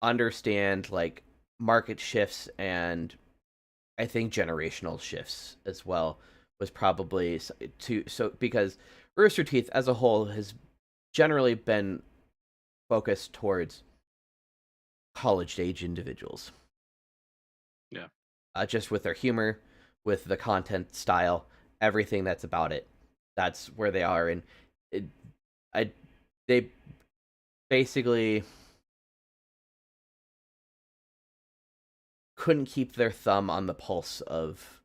understand like market shifts, and I think generational shifts as well was probably because Rooster Teeth as a whole has generally been focused towards college age individuals. Yeah. Just with their humor, with the content style, everything that's about it. That's where they are, and they basically couldn't keep their thumb on the pulse of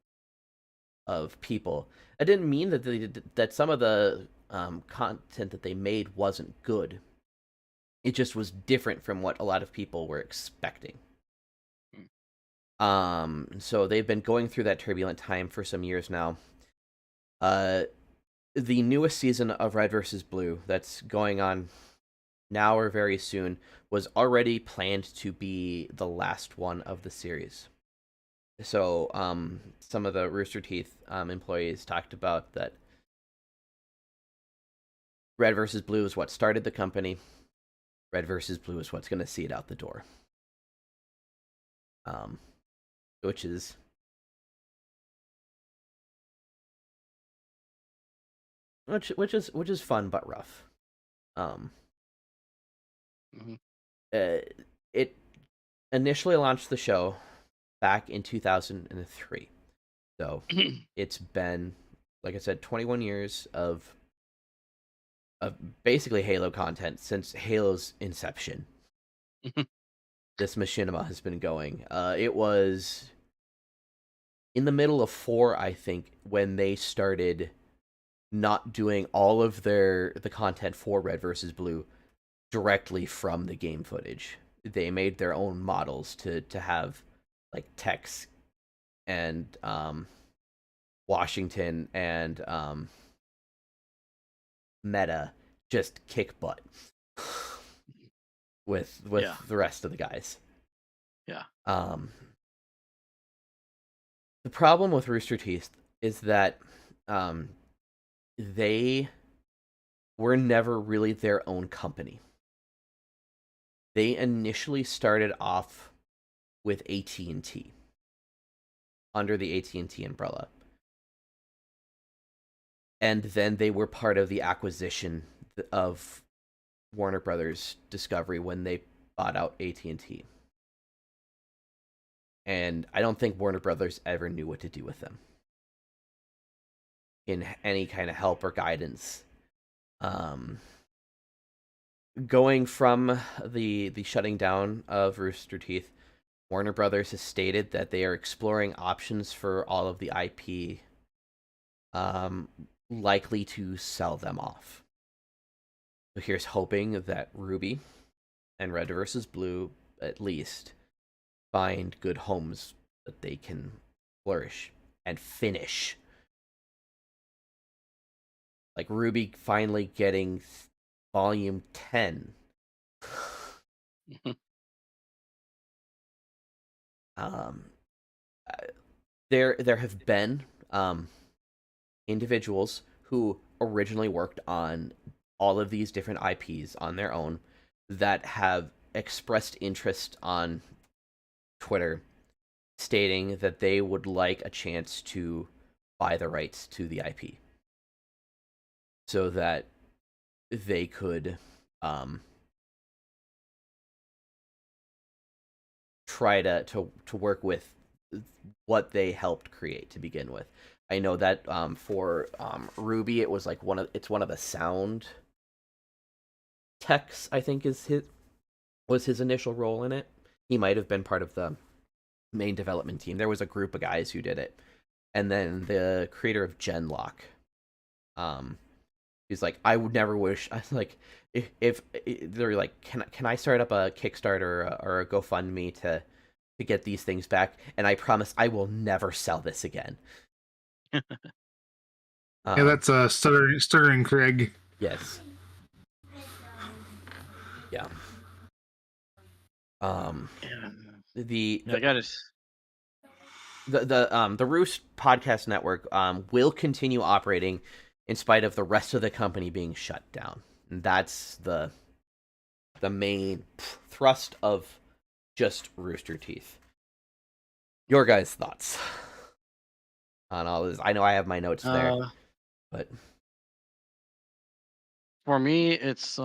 people. I didn't mean that some of the content that they made wasn't good. It just was different from what a lot of people were expecting. So they've been going through that turbulent time for some years now. The newest season of Red vs. Blue that's going on now or very soon was already planned to be the last one of the series. So some of the Rooster Teeth employees talked about that Red vs. Blue is what started the company. Red vs. Blue is what's going to see it out the door. Which is fun but rough. It initially launched the show back in 2003. So it's been, like I said, 21 years of basically Halo content since Halo's inception. This machinima has been going. It was in the middle of 4, I think, when they started not doing all of the content for Red vs. Blue directly from the game footage. They made their own models to have like Tex and Washington and Meta just kick butt with the rest of the guys. Yeah. The problem with Rooster Teeth is that they were never really their own company. They initially started off with AT&T, under the AT&T umbrella. And then they were part of the acquisition of Warner Brothers Discovery when they bought out AT&T. And I don't think Warner Brothers ever knew what to do with them. in any kind of help or guidance. Going from the shutting down of Rooster Teeth, Warner Brothers has stated that they are exploring options for all of the IP, likely to sell them off. So here's hoping that Ruby and Red vs. Blue, at least, find good homes that they can flourish and finish. Like Ruby finally getting volume 10. There have been individuals who originally worked on all of these different IPs on their own that have expressed interest on Twitter, stating that they would like a chance to buy the rights to the IP so that they could try to work with what they helped create to begin with. I know that for Ruby, it was like one of the sound techs, I think was his initial role in it. He might have been part of the main development team. There was a group of guys who did it, and then the creator of Genlock, he's like, I would never wish. I was like, if they're like, can I start up a Kickstarter or a GoFundMe to get these things back, and I promise I will never sell this again. Yeah, that's stuttering Craig. Yes. Yeah. The Roost Podcast Network will continue operating in spite of the rest of the company being shut down. And that's the main thrust of just Rooster Teeth. Your guys' thoughts on all this? I know I have my notes there, but for me, it's I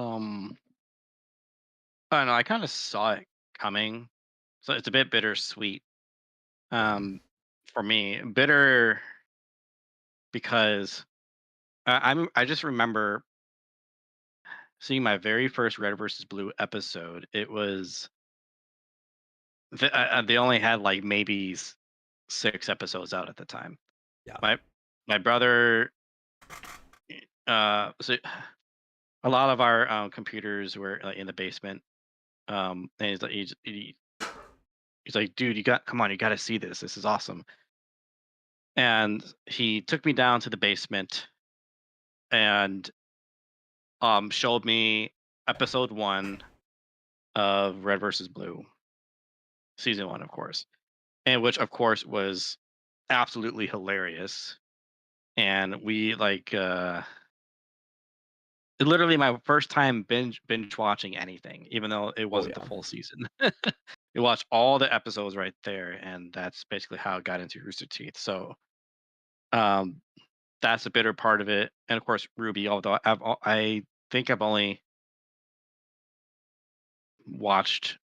don't know. I kind of saw it coming, so it's a bit bittersweet. For me, bitter because I just remember seeing my very first Red versus Blue episode. It was they only had like maybe 6 episodes out at the time. Yeah. My brother, so a lot of our computers were in the basement. And he's like, dude, you got to see this. This is awesome. And he took me down to the basement and showed me episode 1 of Red versus Blue, season 1, of course, and which of course was absolutely hilarious. And we like literally my first time binge watching anything, even though it wasn't the full season. We watched all the episodes right there, and that's basically how I got into Rooster Teeth. So that's a bitter part of it. And of course Ruby, although I think I've only watched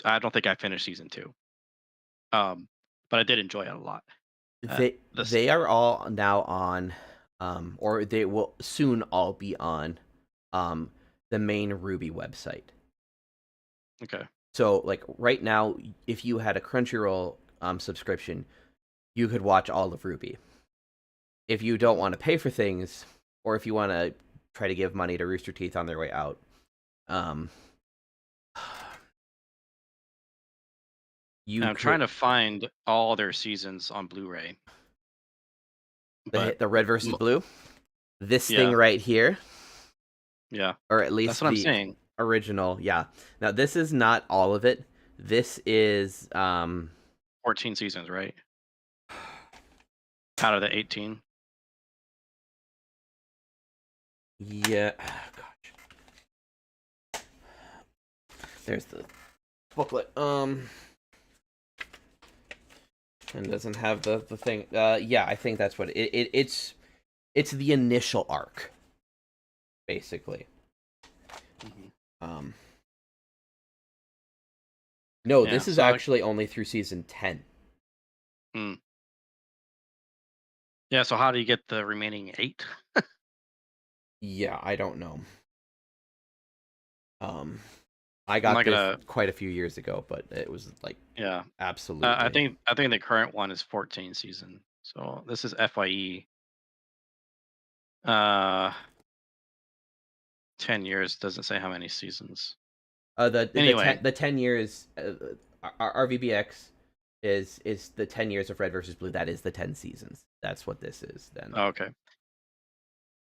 I don't think I finished season 2. But I did enjoy it a lot. They are all now on or they will soon all be on the main Ruby website. Okay. So like right now, if you had a Crunchyroll subscription, you could watch all of Ruby. If you don't want to pay for things, or if you want to try to give money to Rooster Teeth on their way out, I'm trying to find all their seasons on Blu-ray. The Red versus Blue, this thing right here, or at least that's what I'm saying. Original, yeah. Now this is not all of it. This is 14 seasons, right? Out of the 18. Yeah. Gosh. There's the booklet. And doesn't have the thing. Yeah, I think that's what it's the initial arc, basically. No, this is actually only through season 10. Yeah, Yeah. So how do you get the remaining 8? Yeah, I don't know. I I'm got not this gonna. quite a few years ago, but it was like Yeah. I absolutely. think the current one is 14 season. So this is FYE. 10 years doesn't say how many seasons. Anyway, The 10 years RVBX is the 10 years of Red versus Blue. That is the 10 seasons. That's what this is then. okay.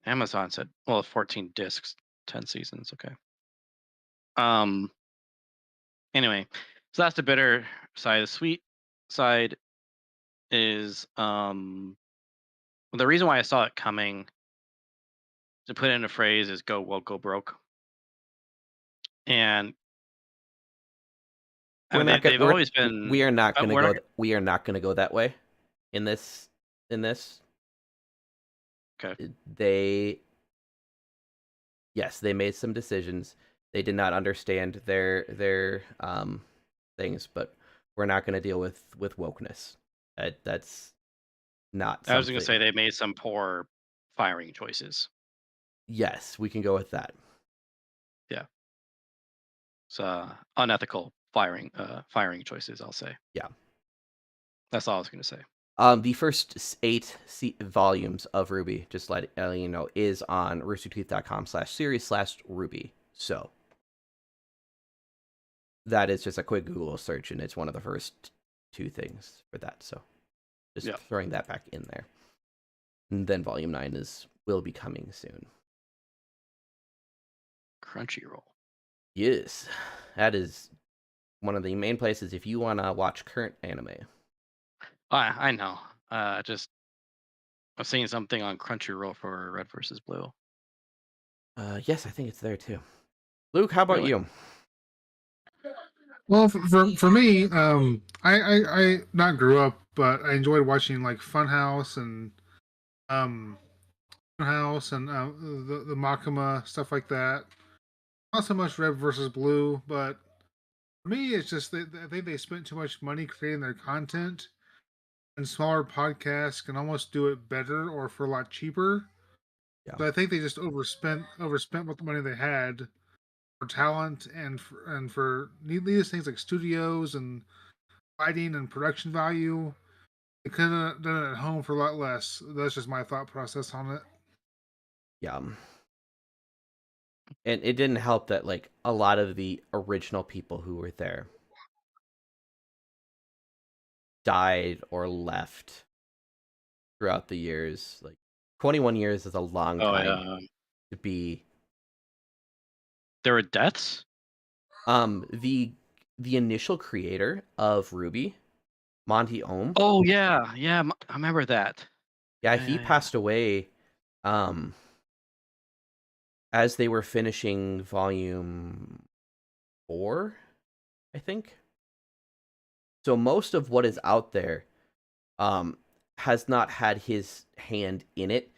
Amazon said, well, 14 discs, 10 seasons. Okay. Um. Anyway, so that's the bitter side. The sweet side is the reason why I saw it coming, to put it in a phrase, is go woke, go broke. And I mean, they've always been. We are not gonna We're not. go we are not gonna go that way in this Okay. they yes, they made some decisions. They did not understand their things, but we're not going to deal with wokeness. That's not I was going to say something. they made some poor firing choices. Yes, we can go with that. Yeah. It's unethical firing choices, I'll say. Yeah. That's all I was going to say. The first 8 volumes of RWBY, just letting you know, is on roosterteeth.com/series/RWBY. So that is just a quick Google search, and it's one of the first 2 things for that. So just throwing that back in there. And then volume 9 will be coming soon. Crunchyroll. Yes, that is one of the main places if you want to watch current anime. I know. Just I've seen something on Crunchyroll for Red versus Blue. Yes, I think it's there too. Luke, how about you? Well, for me, I not grew up, but I enjoyed watching like Funhouse and um the Makima stuff like that. Not so much Red versus Blue, but for me, it's just I think they spent too much money creating their content, and smaller podcasts can almost do it better or for a lot cheaper. Yeah. So I think they just overspent what the money they had for talent and for needless things like studios and lighting and production value. They could have done it at home for a lot less. That's just my thought process on it. Yeah. And it didn't help that like a lot of the original people who were there died or left throughout the years. Like 21 years is a long time to be. There were deaths? The initial creator of RWBY, Monty Ohm. Oh yeah, I remember that. Yeah, he passed away as they were finishing volume 4, I think. So most of what is out there has not had his hand in it.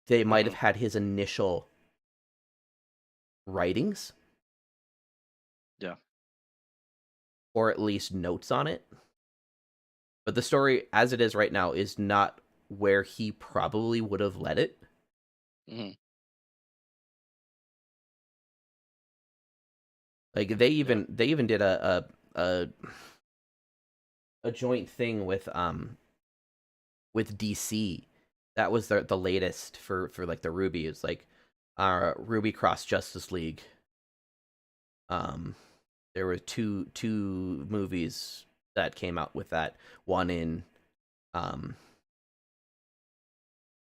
They might have had his initial writings. Yeah. Or at least notes on it. But the story as it is right now is not where he probably would have led it. Mm-hmm. Like they even did a joint thing with DC. That was the latest for like the RWBY. It's like RWBY Cross Justice League. There were two movies that came out with that. One in the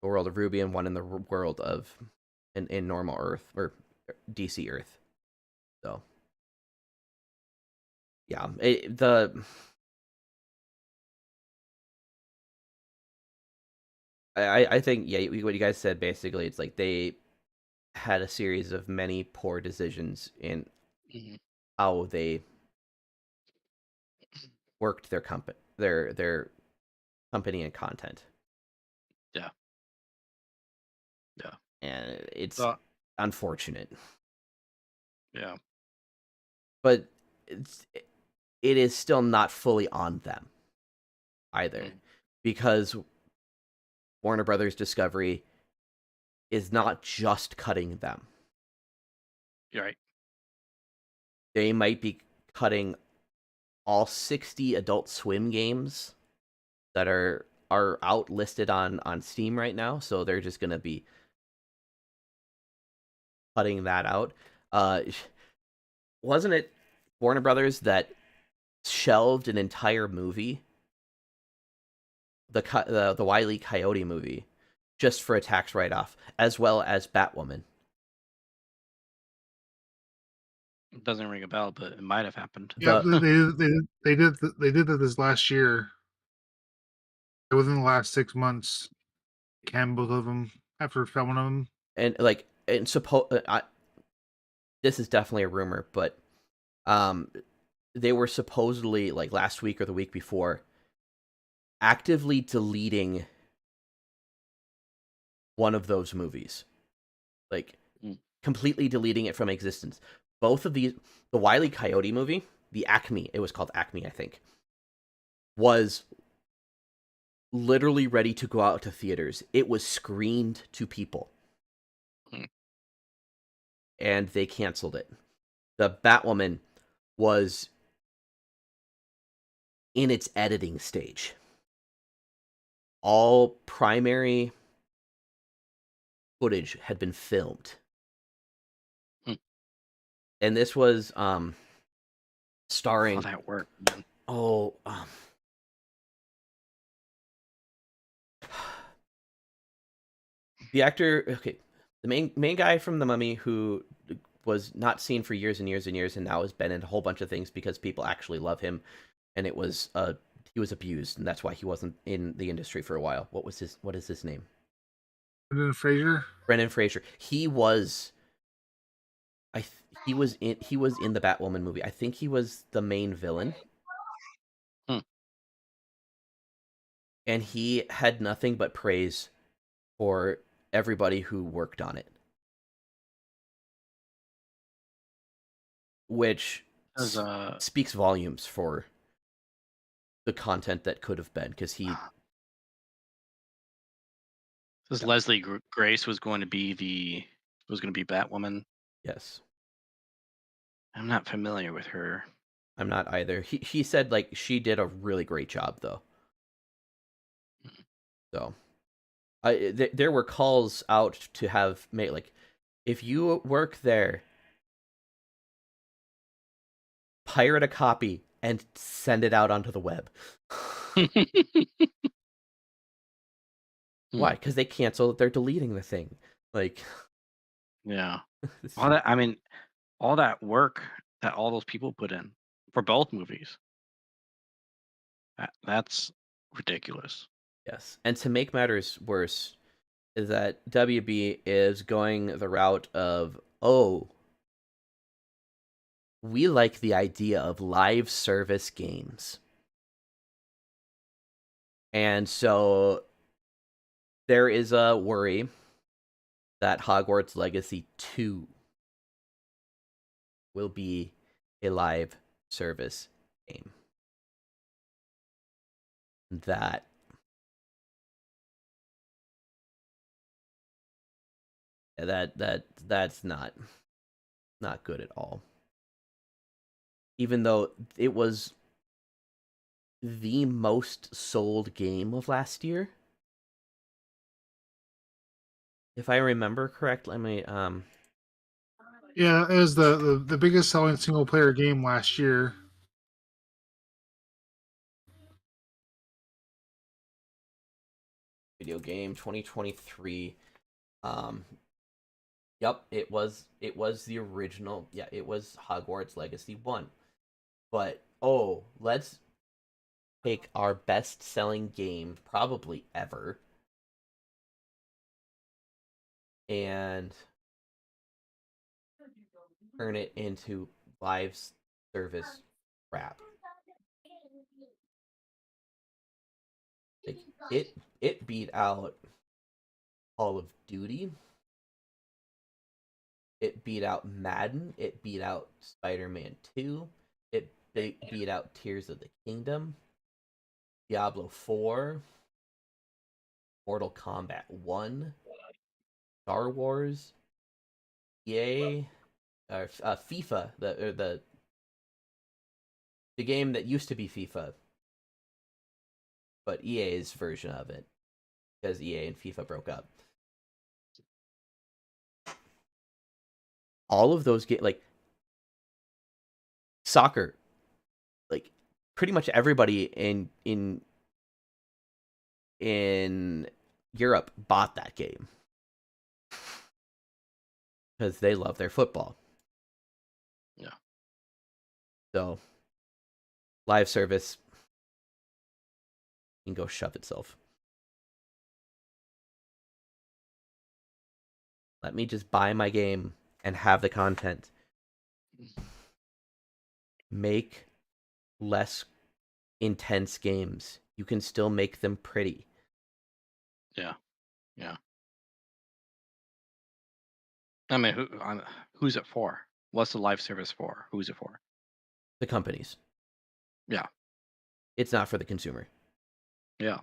world of RWBY and one in the world of in normal Earth or DC Earth. So yeah, I think what you guys said basically, it's like they had a series of many poor decisions in how they worked their company and content. Yeah. And it's unfortunate. Yeah. But it is still not fully on them either, because Warner Brothers Discovery is not just cutting them. You're right. They might be cutting all 60 Adult Swim games that are out listed on Steam right now, so they're just going to be cutting that out. Wasn't it Warner Brothers that shelved an entire movie, the Wile E. Coyote movie, just for a tax write-off, as well as Batwoman? It doesn't ring a bell, but it might have happened. Yeah, they did that this last year. Within the last 6 months, both of them after filming them. And this is definitely a rumor, but they were supposedly, like, last week or the week before, actively deleting one of those movies, like completely deleting it from existence. Both of these, the Wile E. Coyote movie, the Acme, it was called Acme, I think, was literally ready to go out to theaters. It was screened to people. And they canceled it. The Batwoman was in its editing stage. All primary footage had been filmed. And this was starring... How that work, man. The actor... Okay, the main guy from The Mummy, who was not seen for years and years and years, and now has been in a whole bunch of things because people actually love him, and it was he was abused, and that's why he wasn't in the industry for a while. What is his name? Brendan Fraser. Brendan Fraser. He was in the Batwoman movie. I think he was the main villain. And he had nothing but praise for everybody who worked on it. Which speaks volumes for the content that could have been, because he... Because Leslie Grace was going to be Batwoman. Yes. I'm not familiar with her. I'm not either. He said, like, she did a really great job, though. So, there were calls out to have made, like, if you work there, pirate a copy and send it out onto the web. Why? Because they canceled. They're deleting the thing. Like, yeah. All that work that all those people put in for both movies. That's ridiculous. Yes. And to make matters worse is that WB is going the route of, we like the idea of live service games. And so there is a worry that Hogwarts Legacy 2 will be a live service game. That's not good at all. Even though it was the most sold game of last year, if I remember correctly. Let me Yeah, it was the biggest selling single player game last year. Video game 2023. Yep, it was the original. Yeah, it was Hogwarts Legacy 1. But let's take our best-selling game probably ever and turn it into live service crap. Like, it beat out Call of Duty. It beat out Madden. It beat out Spider-Man 2. It beat out Tears of the Kingdom, Diablo 4, Mortal Kombat 1, Star Wars, EA, FIFA, the game that used to be FIFA, but EA's version of it, because EA and FIFA broke up. All of those like soccer, like pretty much everybody in Europe bought that game because they love their football. Yeah. So live service can go shove itself. Let me just buy my game and have the content. Make less intense games. You can still make them pretty. Yeah. I mean, who's it for? What's the live service for? Who's it for? The companies. Yeah. It's not for the consumer. Yeah.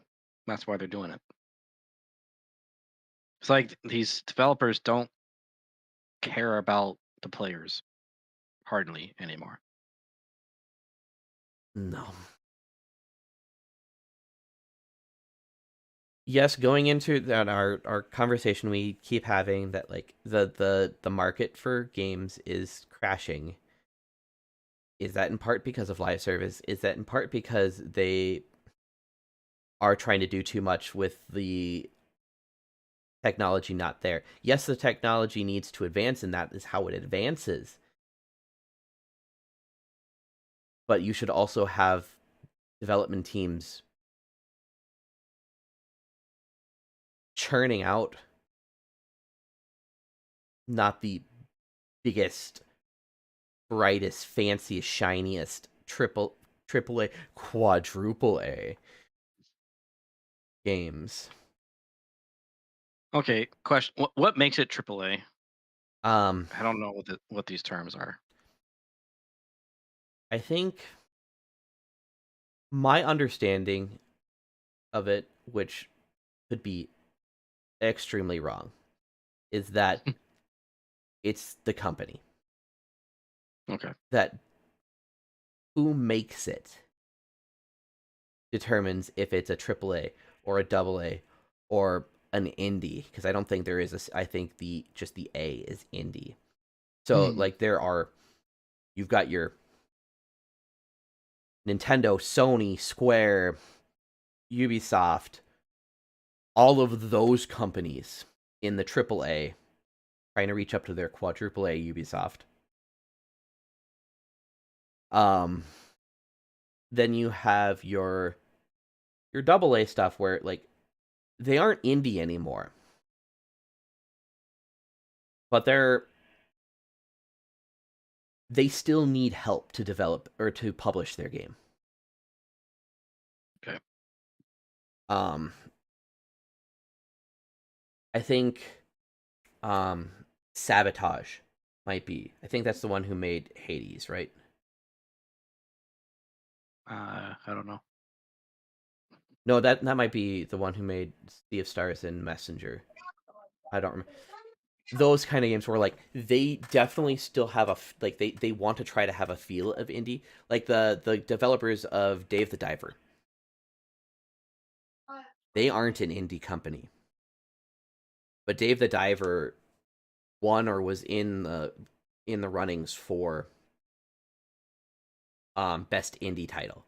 That's why they're doing it. It's like these developers don't care about the players hardly anymore. No. Yes, going into that our conversation we keep having that like the market for games is crashing. Is that in part because of live service? Is that in part because they are trying to do too much with the technology not there? Yes, the technology needs to advance, and that is how it advances. But you should also have development teams churning out not the biggest, brightest, fanciest, shiniest triple A, quadruple A games. Okay, question. What makes it AAA? I don't know what these terms are. I think my understanding of it, which could be extremely wrong, is that it's the company. Okay. That who makes it determines if it's a AAA or a AA or an indie, because I don't think there is I think just the A is indie. So like you've got your Nintendo, Sony, Square, Ubisoft, all of those companies in the AAA trying to reach up to their quadruple A Ubisoft. Then you have your AA stuff where like they aren't indie anymore. But they still need help to develop or to publish their game. Okay. I think Sabotage might be. I think that's the one who made Hades, right? I don't know. No, that might be the one who made Sea of Stars and Messenger. I don't remember. Those kind of games where like they definitely still have they want to try to have a feel of indie, like the developers of Dave the Diver. They aren't an indie company, but Dave the Diver won or was in the runnings for best indie title,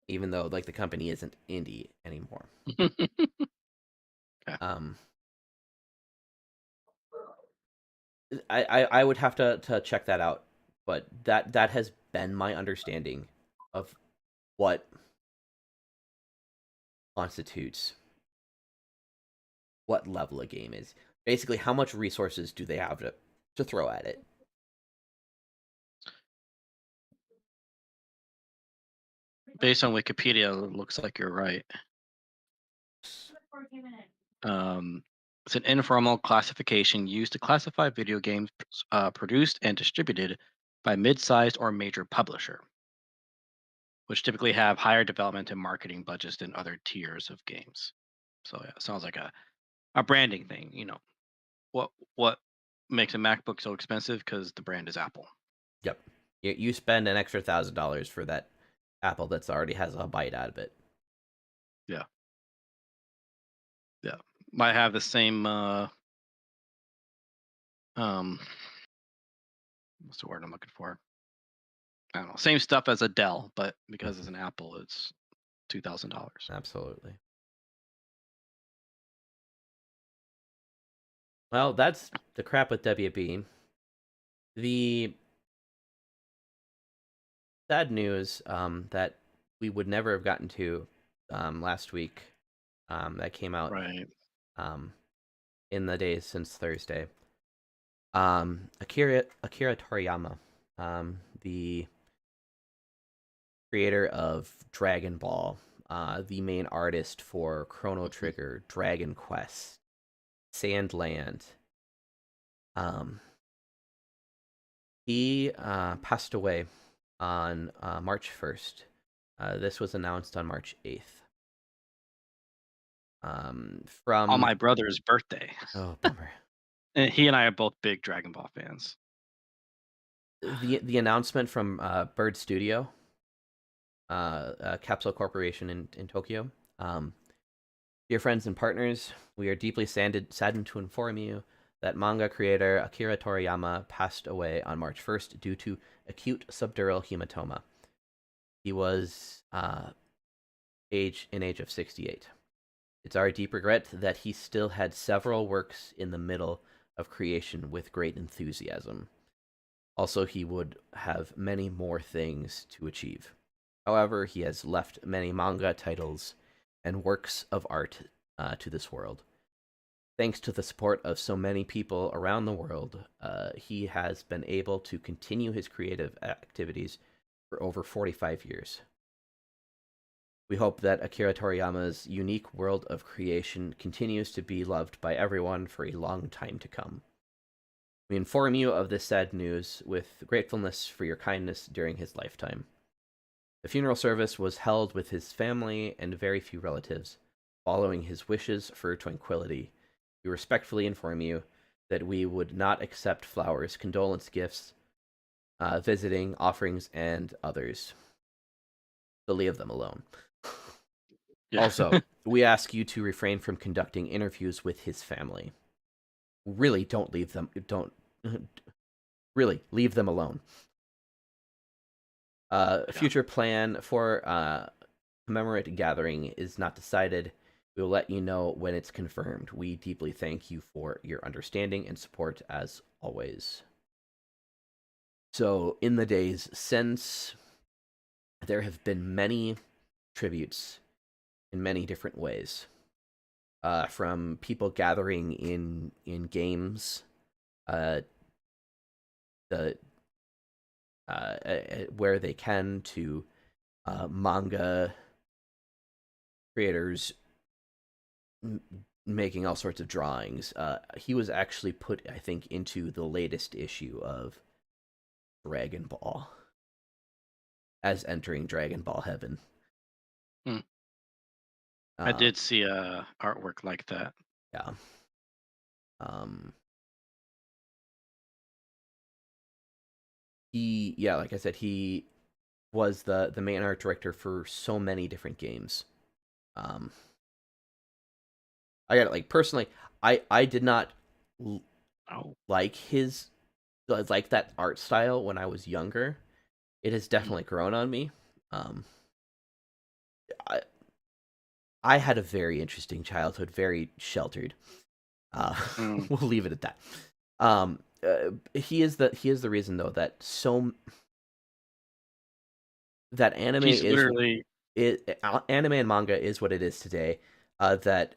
even though like the company isn't indie anymore. I would have to check that out, but that has been my understanding of what constitutes what level a game is. Basically, how much resources do they have to throw at it? Based on Wikipedia, it looks like you're right. It's an informal classification used to classify video games produced and distributed by mid-sized or major publisher. which typically have higher development and marketing budgets than other tiers of games. So yeah, it sounds like a branding thing. What makes a MacBook so expensive? Because the brand is Apple. Yep. You spend an extra $1,000 for that Apple that's already has a bite out of it. Yeah. Yeah. Might have the same what's the word I'm looking for? I don't know. Same stuff as a Dell, but because it's an Apple, it's $2,000. Absolutely. Well, that's the crap with WB. The sad news that we would never have gotten to last week that came out Right. in the days since Thursday. Akira Toriyama, the creator of Dragon Ball, the main artist for Chrono Trigger, Dragon Quest, Sandland. He passed away on March 1st. This was announced on March 8th. From On my brother's birthday. Oh, bummer. And he and I are both big Dragon Ball fans. The announcement from Bird Studio, Capsule Corporation in Tokyo. Dear friends and partners, we are deeply saddened to inform you that manga creator Akira Toriyama passed away on March 1st due to acute subdural hematoma. He was age of 68. It's our deep regret that he still had several works in the middle of creation with great enthusiasm. Also, he would have many more things to achieve. However, he has left many manga titles and works of art to this world. Thanks to the support of so many people around the world, he has been able to continue his creative activities for over 45 years. We hope that Akira Toriyama's unique world of creation continues to be loved by everyone for a long time to come. We inform you of this sad news with gratefulness for your kindness during his lifetime. The funeral service was held with his family and very few relatives, following his wishes for tranquility. We respectfully inform you that we would not accept flowers, condolence gifts, visiting, offerings, and others. So leave them alone. Yeah. Also, we ask you to refrain from conducting interviews with his family. Really, leave them alone. Future plan for commemorative gathering is not decided. We will let you know when it's confirmed. We deeply thank you for your understanding and support as always. So, in the days since, there have been many tributes in many different ways. From people gathering in games, where they can, to manga creators making all sorts of drawings. He was actually put, I think, into the latest issue of Dragon Ball as entering Dragon Ball Heaven. I did see artwork like that. Yeah. Like I said, he was the main art director for so many different games. I got it. Like, personally, I did not like that art style when I was younger. It has definitely grown on me. I had a very interesting childhood, very sheltered. We'll leave it at that. He is the reason, though, that anime anime and manga is what it is today. That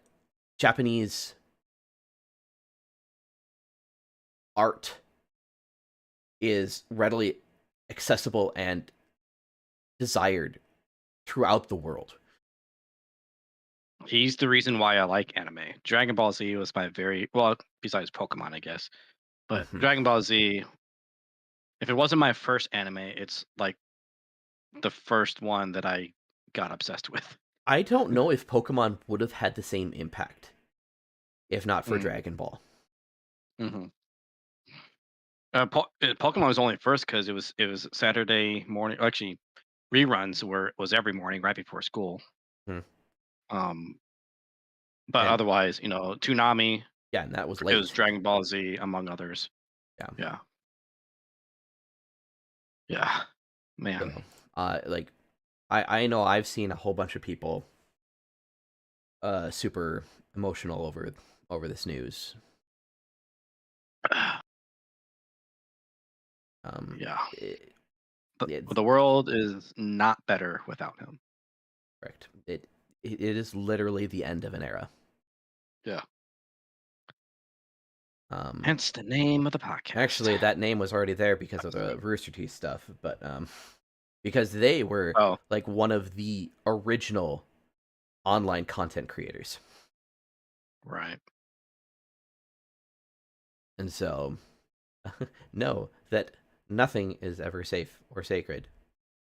Japanese art is readily accessible and desired throughout the world. He's the reason why I like anime. Dragon Ball Z was my besides Pokemon, I guess. But Dragon Ball Z, if it wasn't my first anime, it's like the first one that I got obsessed with. I don't know if Pokemon would have had the same impact if not for Mm. Dragon Ball. Mm-hmm. Pokemon was only first because it was Saturday morning. Actually, reruns was every morning right before school. Hmm. But And otherwise, you know, Toonami. yeah, and that was It late. was Dragon Ball Z, among others. Yeah. Yeah. Yeah. Man. So, like, I know I've seen a whole bunch of people super emotional over this news. Yeah. It, The world is not better without him. correct. It is literally the end of an era. Yeah. Hence the name of the podcast. Actually, that name was already there because of the Rooster Teeth stuff, but because they were like one of the original online content creators. Right. And so know that nothing is ever safe or sacred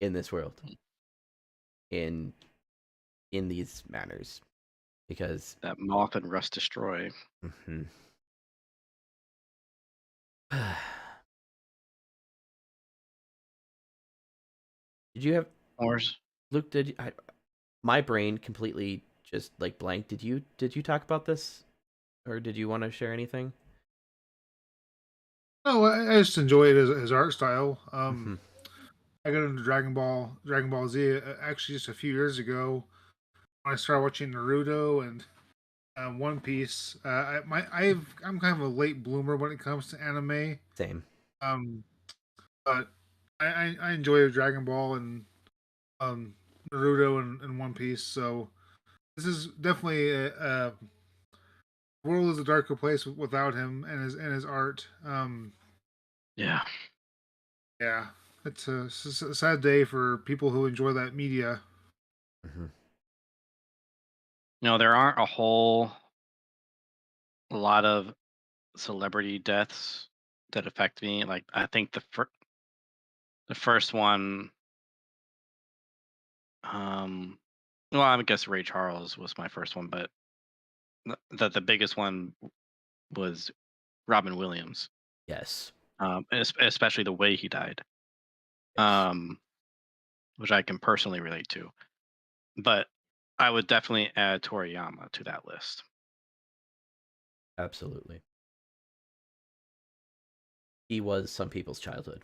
in this world. In these manners. Because that moth and rust destroy. Mm-hmm. Did you have Ours? Luke? My brain completely just like blank. Did you talk about this, or did you want to share anything? No, I just enjoy it as his art style. Mm-hmm. I got into Dragon Ball Z actually just a few years ago. When I started watching Naruto and One Piece. I'm kind of a late bloomer when it comes to anime. Same. But I enjoy Dragon Ball and Naruto and One Piece. So this is definitely a world is a darker place without him and his art. Yeah. Yeah, it's a sad day for people who enjoy that media. Mm-hmm. No, there aren't a whole lot of celebrity deaths that affect me. Like I think the first one, well, I guess Ray Charles was my first one, but the biggest one was Robin Williams. Yes. Especially the way he died. Yes. Which I can personally relate to. But I would definitely add Toriyama to that list. Absolutely. He was some people's childhood.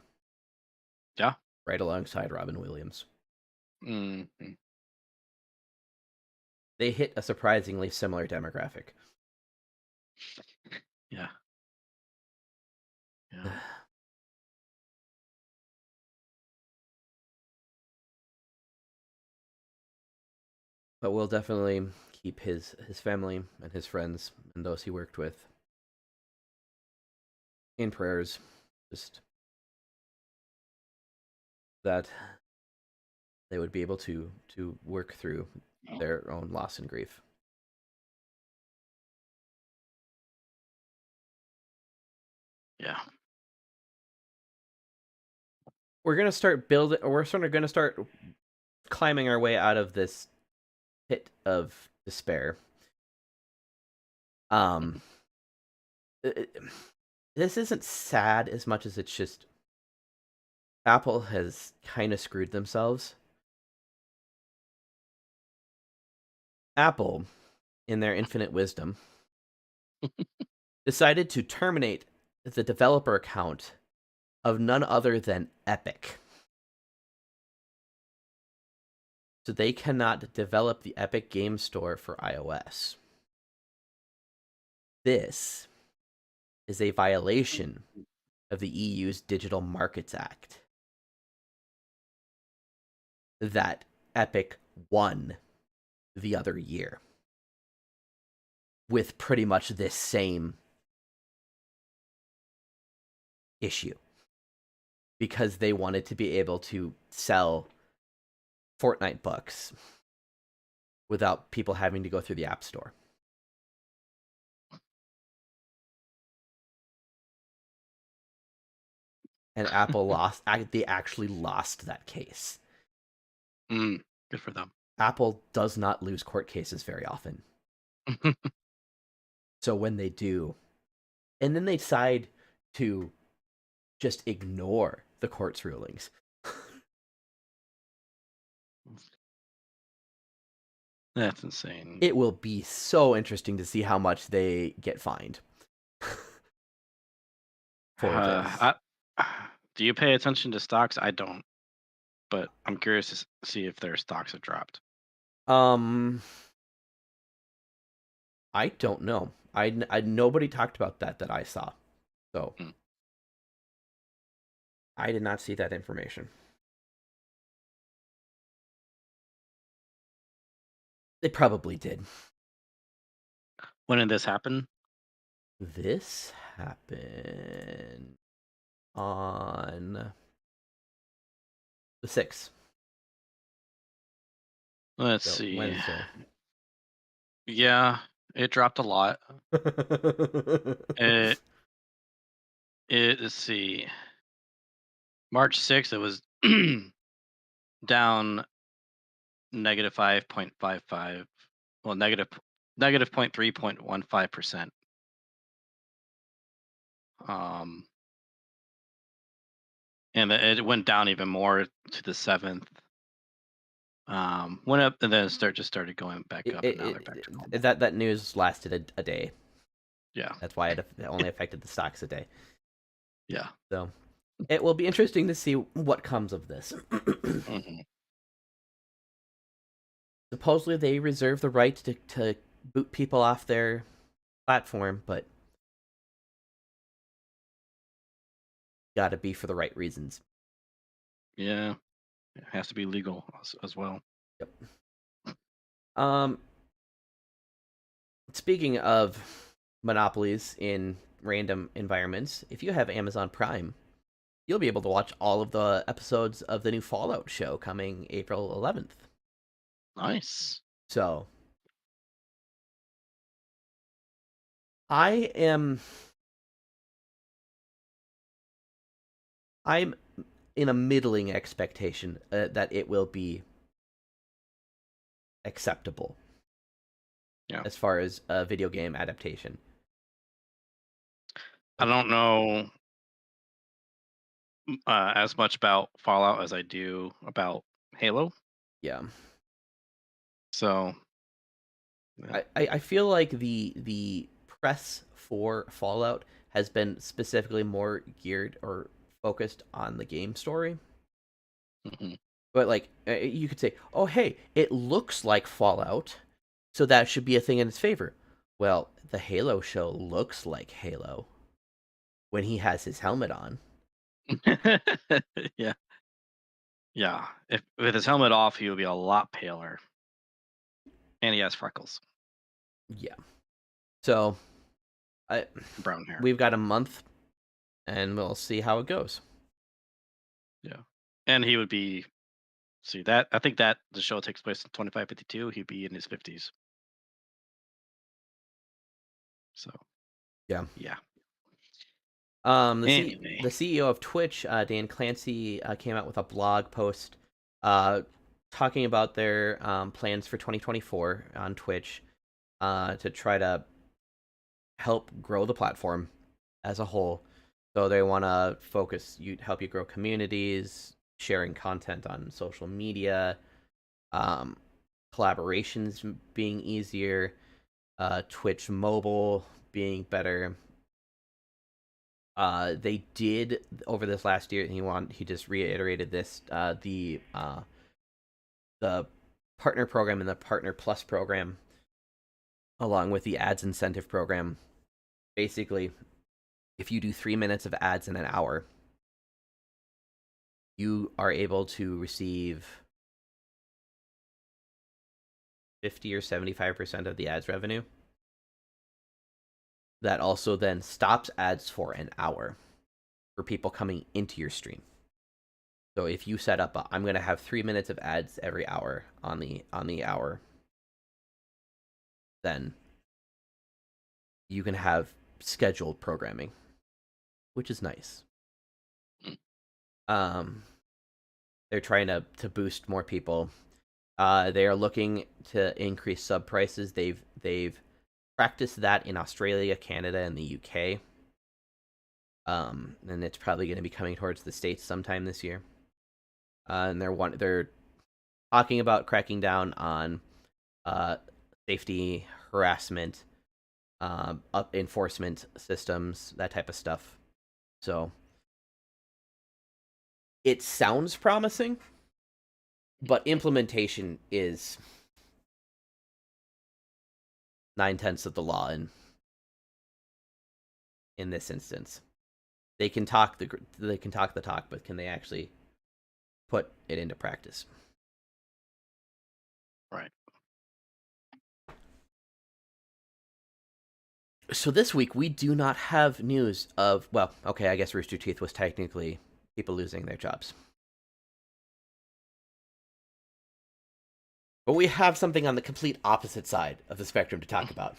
Yeah. Right alongside Robin Williams. Mm-hmm. They hit a surprisingly similar demographic. Yeah. Yeah. But we'll definitely keep his family and his friends and those he worked with in prayers. Just that they would be able to work through their own loss and grief. Yeah. We're gonna start building. We're sort of gonna start climbing our way out of this pit of despair. This isn't sad as much as it's just Apple has kind of screwed themselves. Apple, in their infinite wisdom, decided to terminate the developer account of none other than Epic. So they cannot develop the Epic Game Store for iOS. This is a violation of the EU's Digital Markets Act that Epic won the other year with pretty much this same issue because they wanted to be able to sell Fortnite bucks without people having to go through the App Store. And Apple lost. They actually lost that case. Good for them. Apple does not lose court cases very often. So when they do, and then they decide to just ignore the court's rulings. That's insane. It will be so interesting to see how much they get fined. For this. Do you pay attention to stocks? I don't, but I'm curious to see if their stocks have dropped. I don't know. I nobody talked about that I saw, so I did not see that information. They probably did. When did this happen? This happened on the 6th. Let's see. Wednesday. Yeah, it dropped a lot. Let's see. March 6th, it was down negative 5.55. Well, negative 0.3.15%. And it went down even more to the 7th. Went up and then just started going back up. And now they're back to normal. That news lasted a day. Yeah. That's why it only affected the stocks a day. Yeah. So it will be interesting to see what comes of this. Supposedly they reserve the right to boot people off their platform, but gotta be for the right reasons. Yeah. It has to be legal as well. Yep. Speaking of monopolies in random environments, if you have Amazon Prime, you'll be able to watch all of the episodes of the new Fallout show coming April 11th. Nice. So I'm in a middling expectation that it will be acceptable. Yeah. As far as a video game adaptation. I don't know as much about Fallout as I do about Halo. Yeah. So yeah. I feel like the press for Fallout has been specifically more geared or focused on the game story. But like you could say, oh hey, it looks like Fallout, so that should be a thing in its favor. Well, the Halo show looks like Halo when he has his helmet on. Yeah. Yeah. If with his helmet off, he would be a lot paler. And he has freckles. Yeah. So brown hair. We've got a month and we'll see how it goes. Yeah. And he would be I think that the show takes place in 2552, he'd be in his 50s. So yeah. Anyway. The CEO of Twitch, Dan Clancy, came out with a blog post talking about their plans for 2024 on Twitch to try to help grow the platform as a whole. So they want to help you grow communities, sharing content on social media, collaborations being easier, Twitch mobile being better. They did over this last year, and he just reiterated this, the partner program and the Partner Plus program, along with the ads incentive program. Basically, if you do 3 minutes of ads in an hour, you are able to receive 50 or 75% of the ads revenue. That also then stops ads for an hour for people coming into your stream. So if you set up I'm going to have 3 minutes of ads every hour on the hour, then you can have scheduled programming, which is nice. They're trying to boost more people. They are looking to increase sub prices. They've practiced that in Australia, Canada, and the UK. And it's probably going to be coming towards the States sometime this year. And they're talking about cracking down on safety, harassment, up enforcement systems, that type of stuff. So it sounds promising, but implementation is 9/10 of the law in this instance. They can talk the talk, but can they actually put it into practice? Right. So this week we do not have news of, well, okay, I guess Rooster Teeth was technically people losing their jobs. But we have something on the complete opposite side of the spectrum to talk about.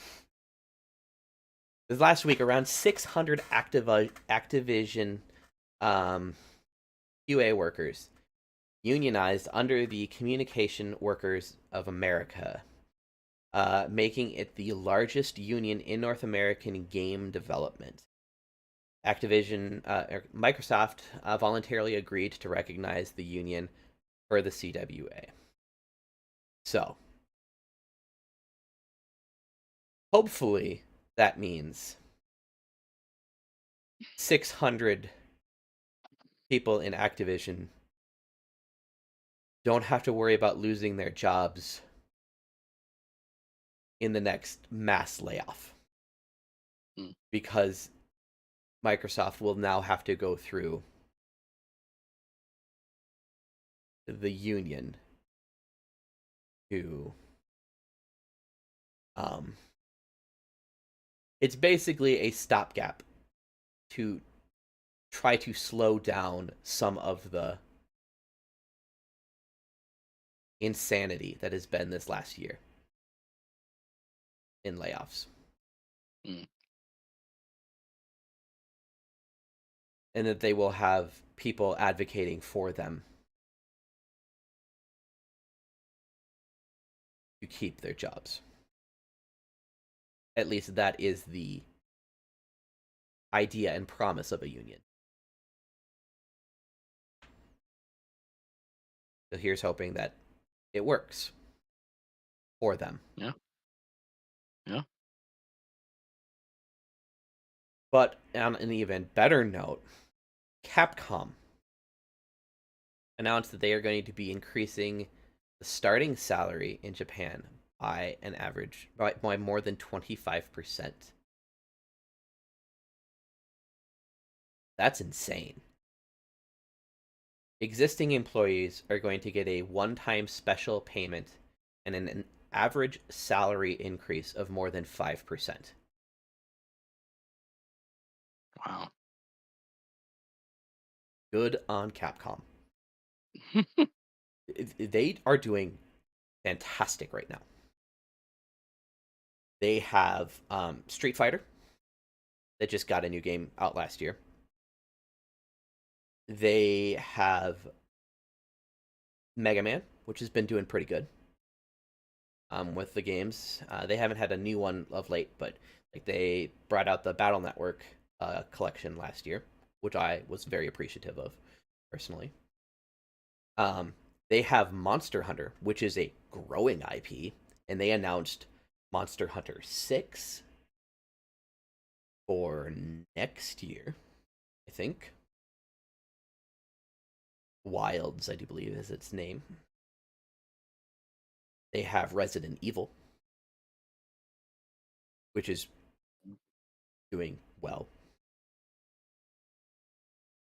This last week, around 600 Activision QA workers unionized under the Communication Workers of America, making it the largest union in North American game development. Microsoft voluntarily agreed to recognize the union for the CWA. So, hopefully, that means 600 people in Activision don't have to worry about losing their jobs in the next mass layoff. Because Microsoft will now have to go through the union to it's basically a stopgap to try to slow down some of the insanity that has been this last year in layoffs. And that they will have people advocating for them to keep their jobs. At least that is the idea and promise of a union. So here's hoping that it works for them. Yeah. Yeah. But on an even better note, Capcom announced that they are going to be increasing the starting salary in Japan by an average by more than 25%. That's insane. Existing employees are going to get a one-time special payment and an average salary increase of more than 5%. Wow. Good on Capcom. They are doing fantastic right now. They have Street Fighter that just got a new game out last year. They have Mega Man, which has been doing pretty good with the games. They haven't had a new one of late, but like they brought out the Battle Network collection last year, which I was very appreciative of personally. They have Monster Hunter, which is a growing IP, and they announced Monster Hunter 6 for next year, I think. Wilds, I do believe, is its name. They have Resident Evil, which is doing well.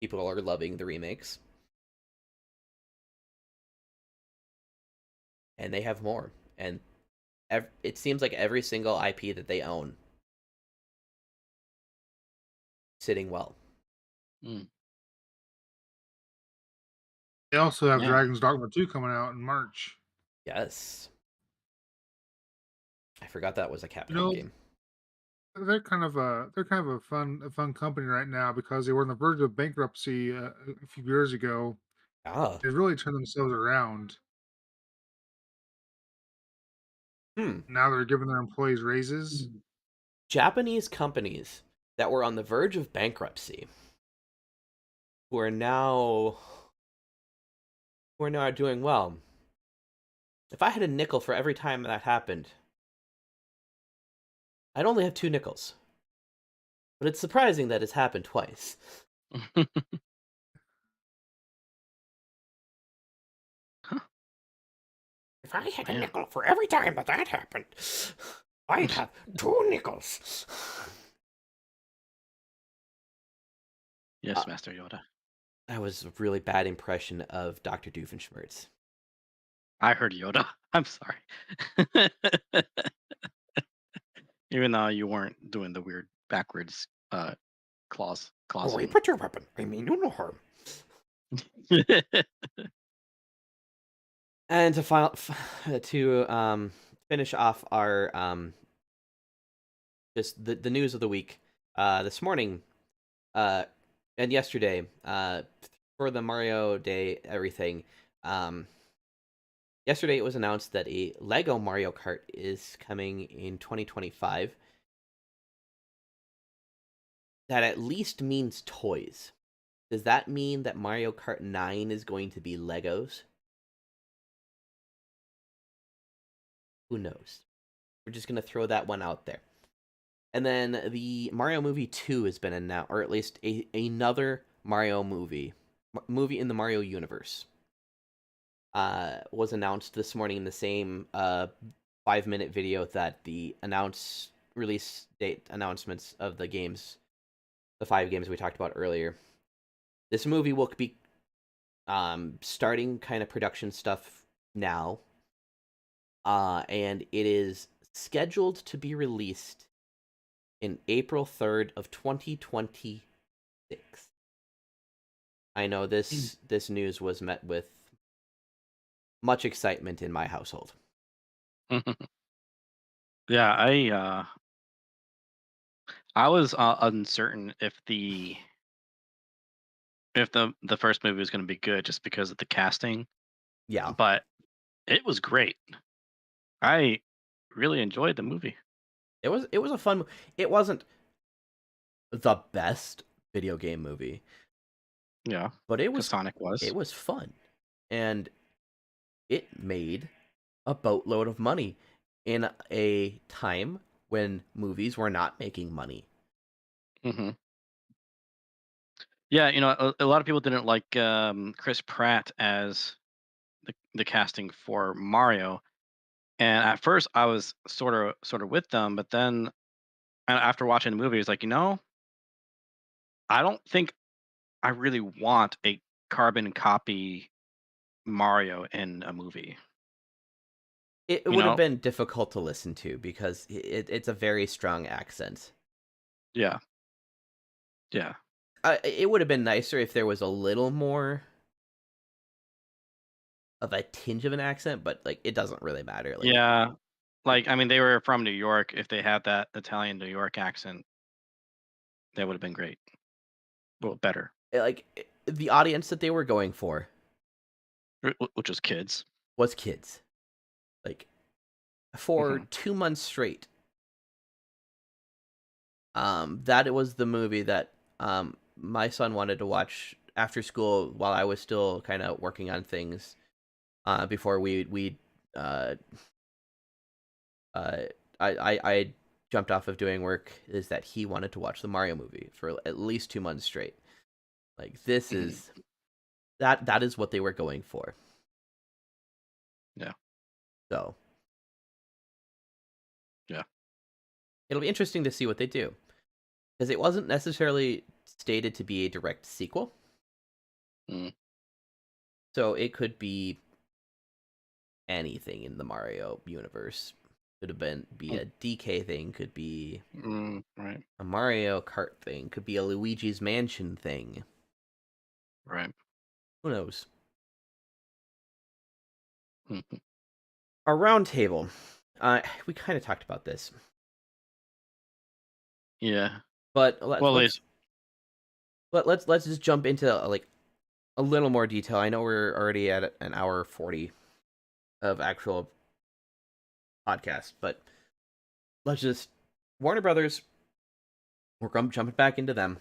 People are loving the remakes. And they have more. And it seems like every single IP that they own sitting well. They also have Dragon's Dogma 2 coming out in March. Yes. I forgot that was a Capcom game. They're kind of a fun company right now because they were on the verge of bankruptcy a few years ago. Oh. They really turned themselves around. Now they're giving their employees raises. Japanese companies that were on the verge of bankruptcy who are now doing well. If I had a nickel for every time that happened, I'd only have 2 nickels. But it's surprising that it's happened twice. Huh. If I had a Man. nickel for every time that happened, I'd have 2 nickels. Yes, Master Yoda. That was a really bad impression of Dr. Doofenshmirtz. I heard Yoda. I'm sorry. Even though you weren't doing the weird backwards claws. Oh, put your weapon. I mean you no harm. And to finish off our just the news of the week, this morning and yesterday, for the Mario Day everything, yesterday it was announced that a Lego Mario Kart is coming in 2025. That at least means toys. Does that mean that Mario Kart 9 is going to be Legos? Who knows? We're just going to throw that one out there. And then the Mario movie 2 has been announced, or at least another Mario movie in the Mario universe, was announced this morning in the same 5-minute video that the release date announcements of the games, the 5 games we talked about earlier. This movie will be starting kind of production stuff now, and it is scheduled to be released in April 3rd of 2026. I know this news was met with much excitement in my household. Yeah, I was uncertain if the first movie was going to be good just because of the casting. Yeah, but it was great. I really enjoyed the movie. it was a fun. It wasn't the best video game movie. Yeah, but it was Sonic was. It was fun, and it made a boatload of money in a time when movies were not making money. Mm-hmm. Yeah, a lot of people didn't like Chris Pratt as the casting for Mario, and at first I was sort of with them, but then after watching the movie, it's like, I don't think I really want a carbon copy Mario in a movie. It would have been difficult to listen to because it's a very strong accent. Yeah. Yeah. It would have been nicer if there was a little more of a tinge of an accent, but like it doesn't really matter. Like, Yeah. Like, I mean, they were from New York. If they had that Italian New York accent, that would have been great. Well, better. like the audience that they were going for, Which was kids. was kids. Like for Mm-hmm. 2 months straight. That was the movie that my son wanted to watch after school while I was still kind of working on things. Before I jumped off of doing work, is that he wanted to watch the Mario movie for at least 2 months straight. Like this is that is what they were going for. Yeah. So yeah, it'll be interesting to see what they do, because it wasn't necessarily stated to be a direct sequel. So it could be anything in the Mario universe. Could have be a DK thing, could be right. a Mario Kart thing, could be a Luigi's Mansion thing. Right. Who knows? Mm-hmm. Our roundtable. We kind of talked about this. Yeah. But let's just jump into like a little more detail. I know we're already at an hour 40 of actual podcast, but let's just Warner Brothers, we're jumping back into them,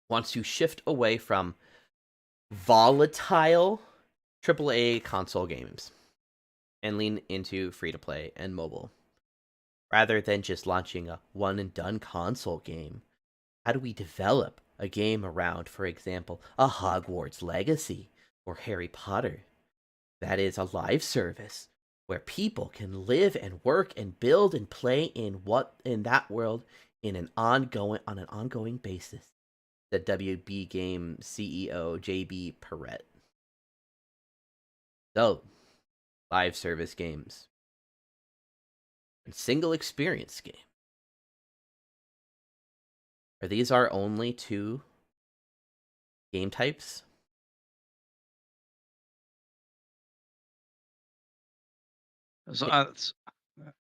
wants to shift away from volatile AAA console games and lean into free-to-play and mobile. Rather than just launching a one-and-done console game, how do we develop a game around, for example, a Hogwarts Legacy or Harry Potter? That is a live service where people can live and work and build and play in that world on an ongoing basis. The WB Game CEO JB Perrett. So, live service games and single experience game. Are these our only two game types? So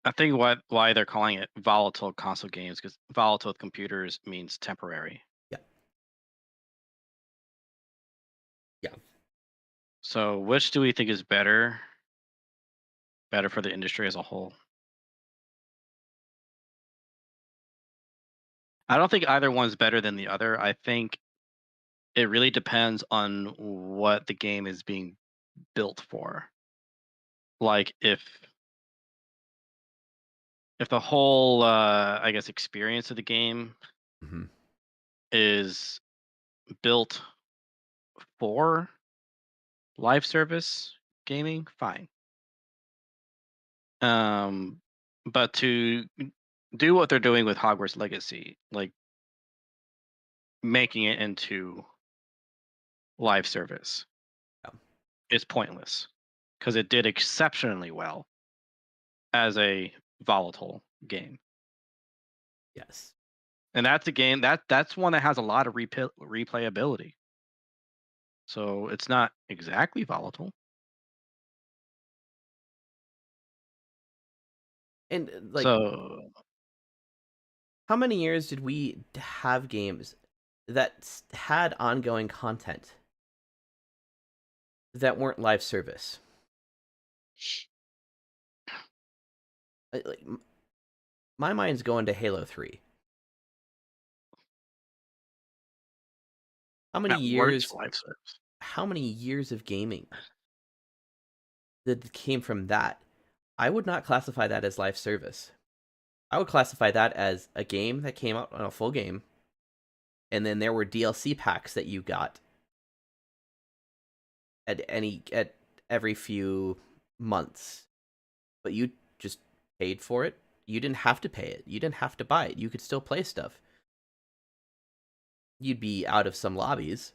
I think why they're calling it volatile console games, because volatile with computers means temporary. Yeah. Yeah. So which do we think is better for the industry as a whole? I don't think either one's better than the other. I think it really depends on what the game is being built for. Like if the whole I guess experience of the game is built for live service gaming, fine. But to do what they're doing with Hogwarts Legacy, like making it into live service, is pointless because it did exceptionally well as a volatile game. Yes. And that's a game that's one that has a lot of replayability. So it's not exactly volatile. And like, so how many years did we have games that had ongoing content that weren't live service? Like, my mind's going to Halo 3. How many years? Live service. How many years of gaming that came from that? I would not classify that as live service. I would classify that as a game that came out on a full game, and then there were DLC packs that you got at every few months, but you just paid for it. You didn't have to pay it. You didn't have to buy it. You could still play stuff. You'd be out of some lobbies,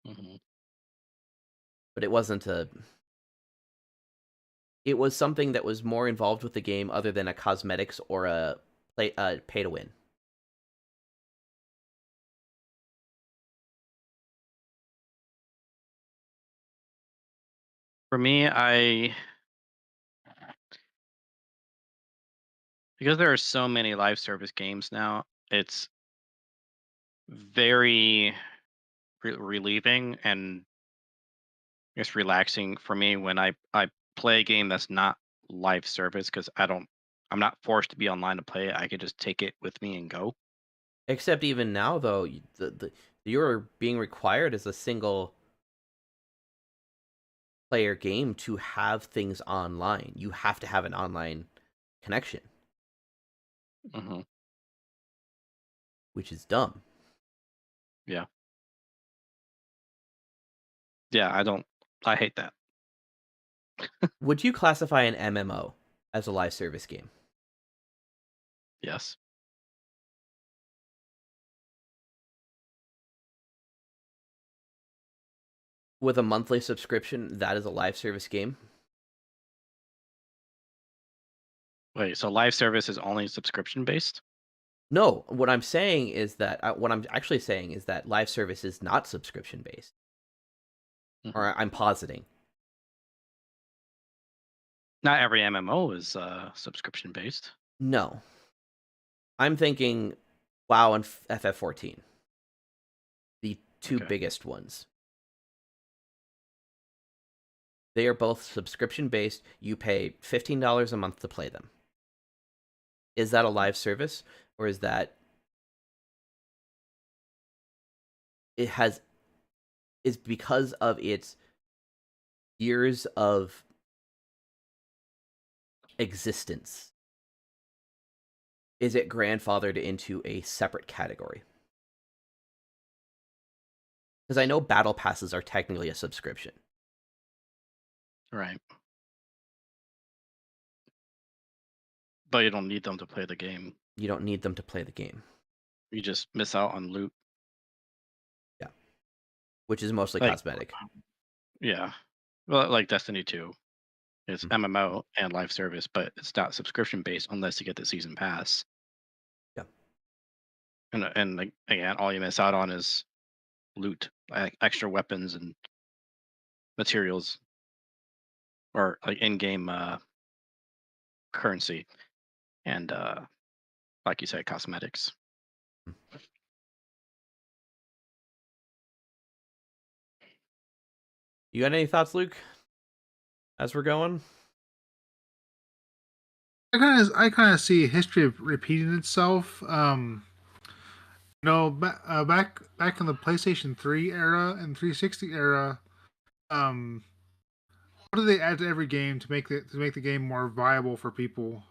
but it wasn't a. It was something that was more involved with the game, other than a cosmetics or a pay to win. For me, because there are so many live service games now, it's very relieving and it's relaxing for me when I play a game that's not live service, because I'm not forced to be online to play it. I could just take it with me and go. Except even now, though, you're being required as a single player game to have things online. You have to have an online connection, which is dumb. Yeah. Yeah, I hate that. Would you classify an MMO as a live service game? Yes. With a monthly subscription, that is a live service game? Wait, so live service is only subscription based? No, what I'm saying is that what I'm actually saying is that live service is not subscription based. Or I'm positing. Not every MMO is subscription based. No. I'm thinking WoW and FF14. The two biggest ones. They are both subscription-based. You pay $15 a month to play them. Is that a live service, or is that is because of its years of existence, is it grandfathered into a separate category? Because I know battle passes are technically a subscription. Right. But you don't need them to play the game. You don't need them to play the game. You just miss out on loot. Yeah. Which is mostly Like, cosmetic. Yeah. Well, like Destiny 2. It's Mhm. MMO and live service, but it's not subscription based unless you get the season pass. Yeah. And like, again, all you miss out on is loot, like extra weapons and materials, or like in-game currency, and like you said, cosmetics. You got any thoughts, Luke? As we're going, I kind of see history repeating itself. Back in the PlayStation 3 era and 360 era, um, what do they add to every game to make the game more viable for people?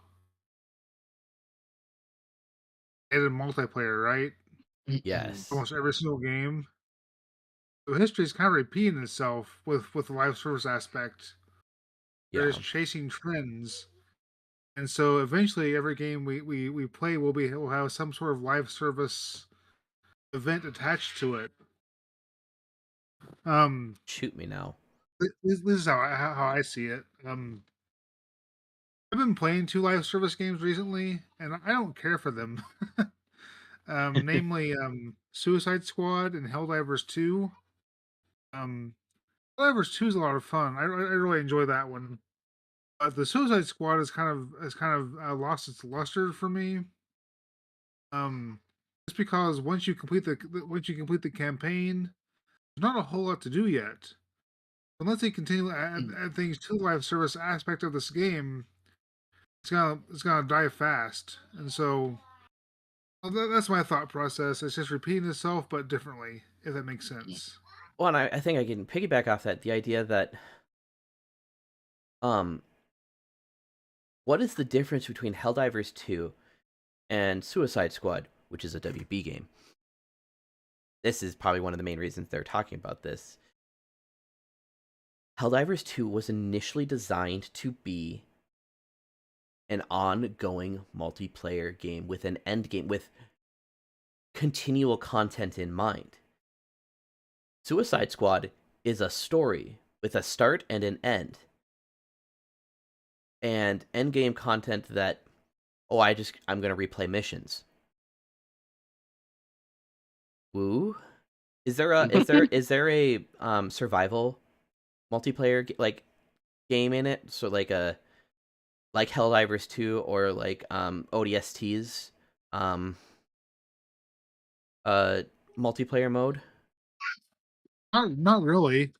Added multiplayer, right? yes. Almost every single game. So history is kind of repeating itself with the live service aspect. They're Yeah. just chasing trends, and so eventually every game we play will have some sort of live service event attached to it. Um, Shoot me now. this is how I see it. I've been playing two live service games recently, and I don't care for them. Namely, Suicide Squad and Helldivers 2. Um, Helldivers 2 is a lot of fun. I really enjoy that one. The Suicide Squad has kind of lost its luster for me. Um, just because once you complete the campaign, there's not a whole lot to do yet. Unless they continue to add things to the live service aspect of this game, it's gonna die fast. And so that's my thought process. It's just repeating itself but differently, if that makes sense. Well, and I think I can piggyback off that. The idea that, um, what is the difference between Helldivers 2 and Suicide Squad, which is a WB game? This is probably one of the main reasons they're talking about this. Helldivers 2 was initially designed to be an ongoing multiplayer game with an end game, with continual content in mind. Suicide Squad is a story with a start and an end. And end game content that, I'm going to replay missions. Woo? Is there a survival multiplayer game in it? So like Helldivers 2 or like ODST's multiplayer mode? Not really.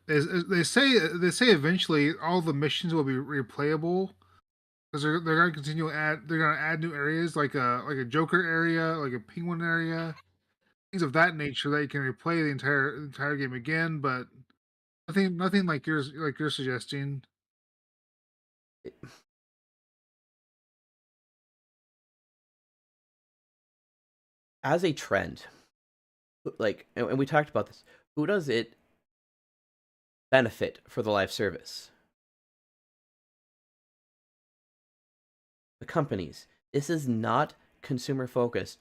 They say eventually all the missions will be replayable because they're gonna continue they're gonna add new areas like a Joker area, like a Penguin area, things of that nature that you can replay the entire game again. But nothing like you're suggesting. As a trend, and we talked about this, who does it benefit for the live service? The companies. This is not consumer focused.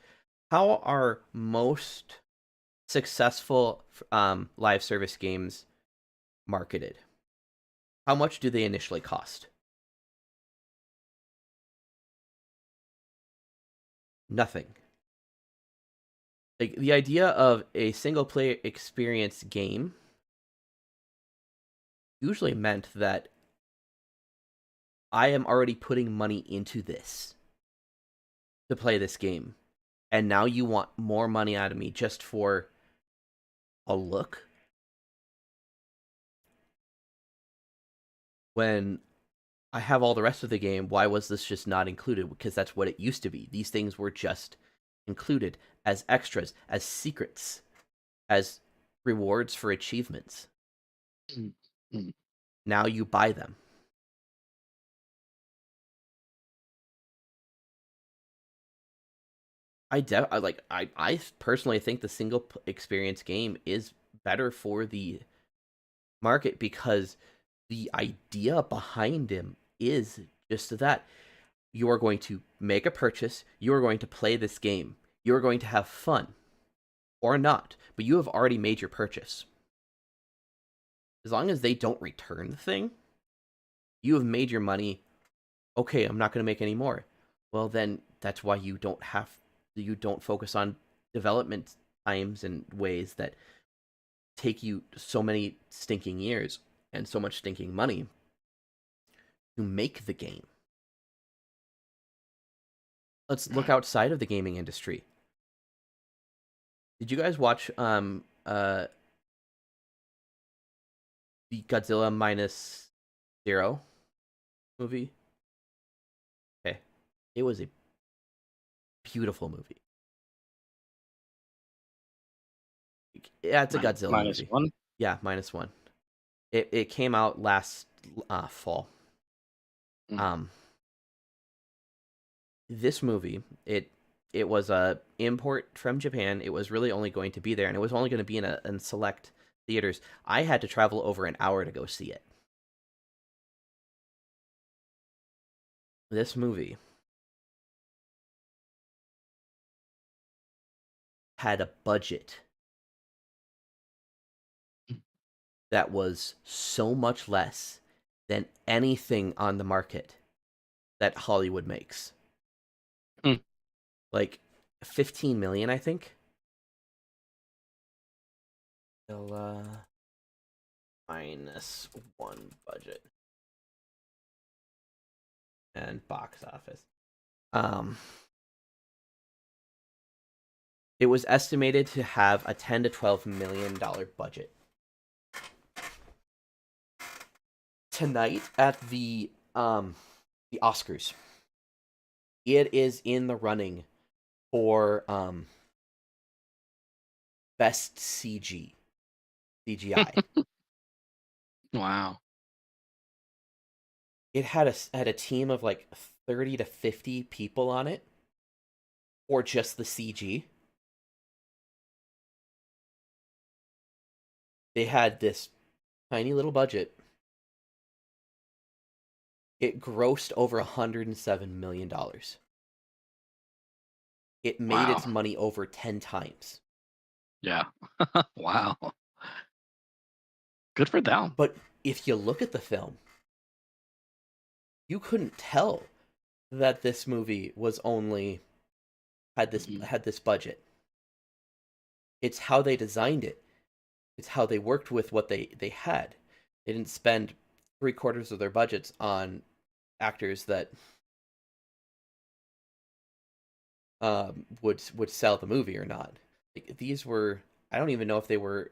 How are most successful live service games marketed? How much do they initially cost? Nothing. Like, the idea of a single player experience game usually meant that I am already putting money into this to play this game, and now you want more money out of me just for a look? when I have all the rest of the game, why was this just not included? Because that's what it used to be. These things were just included as extras, as secrets, as rewards for achievements. Mm-hmm. Now you buy them. I personally think the single experience game is better for the market because the idea behind him is just that. You are going to make a purchase, you are going to play this game, you are going to have fun. Or not, but you have already made your purchase. As long as they don't return the thing, you have made your money. Okay, I'm not going to make any more. Well, then that's why you don't focus on development times and ways that take you so many stinking years and so much stinking money to make the game. Let's look outside of the gaming industry. Did you guys watch the Godzilla minus Zero movie? Okay. It was a beautiful movie. Yeah, it's a Godzilla minus movie. One? Yeah, -1. It came out last fall. This movie, it was a import from Japan. It was really only going to be there, and it was only going to be in select theaters. I had to travel over an hour to go see it. This movie had a budget that was so much less than anything on the market that Hollywood makes. Like 15 million, I think. -1 budget and box office. It was estimated to have a $10 to $12 million budget. Tonight at the Oscars, it is in the running for best CGI. Wow. It had a team of like 30 to 50 people on it, or just the CG. They had this tiny little budget. It grossed over $107 million. It made its money over 10 times. Yeah. Wow. Good for them. But if you look at the film, you couldn't tell that this movie was only had this budget. It's how they designed it. It's how they worked with what they had. They didn't spend 3/4 of their budgets on actors that would sell the movie or not. Like, these were, I don't even know if they were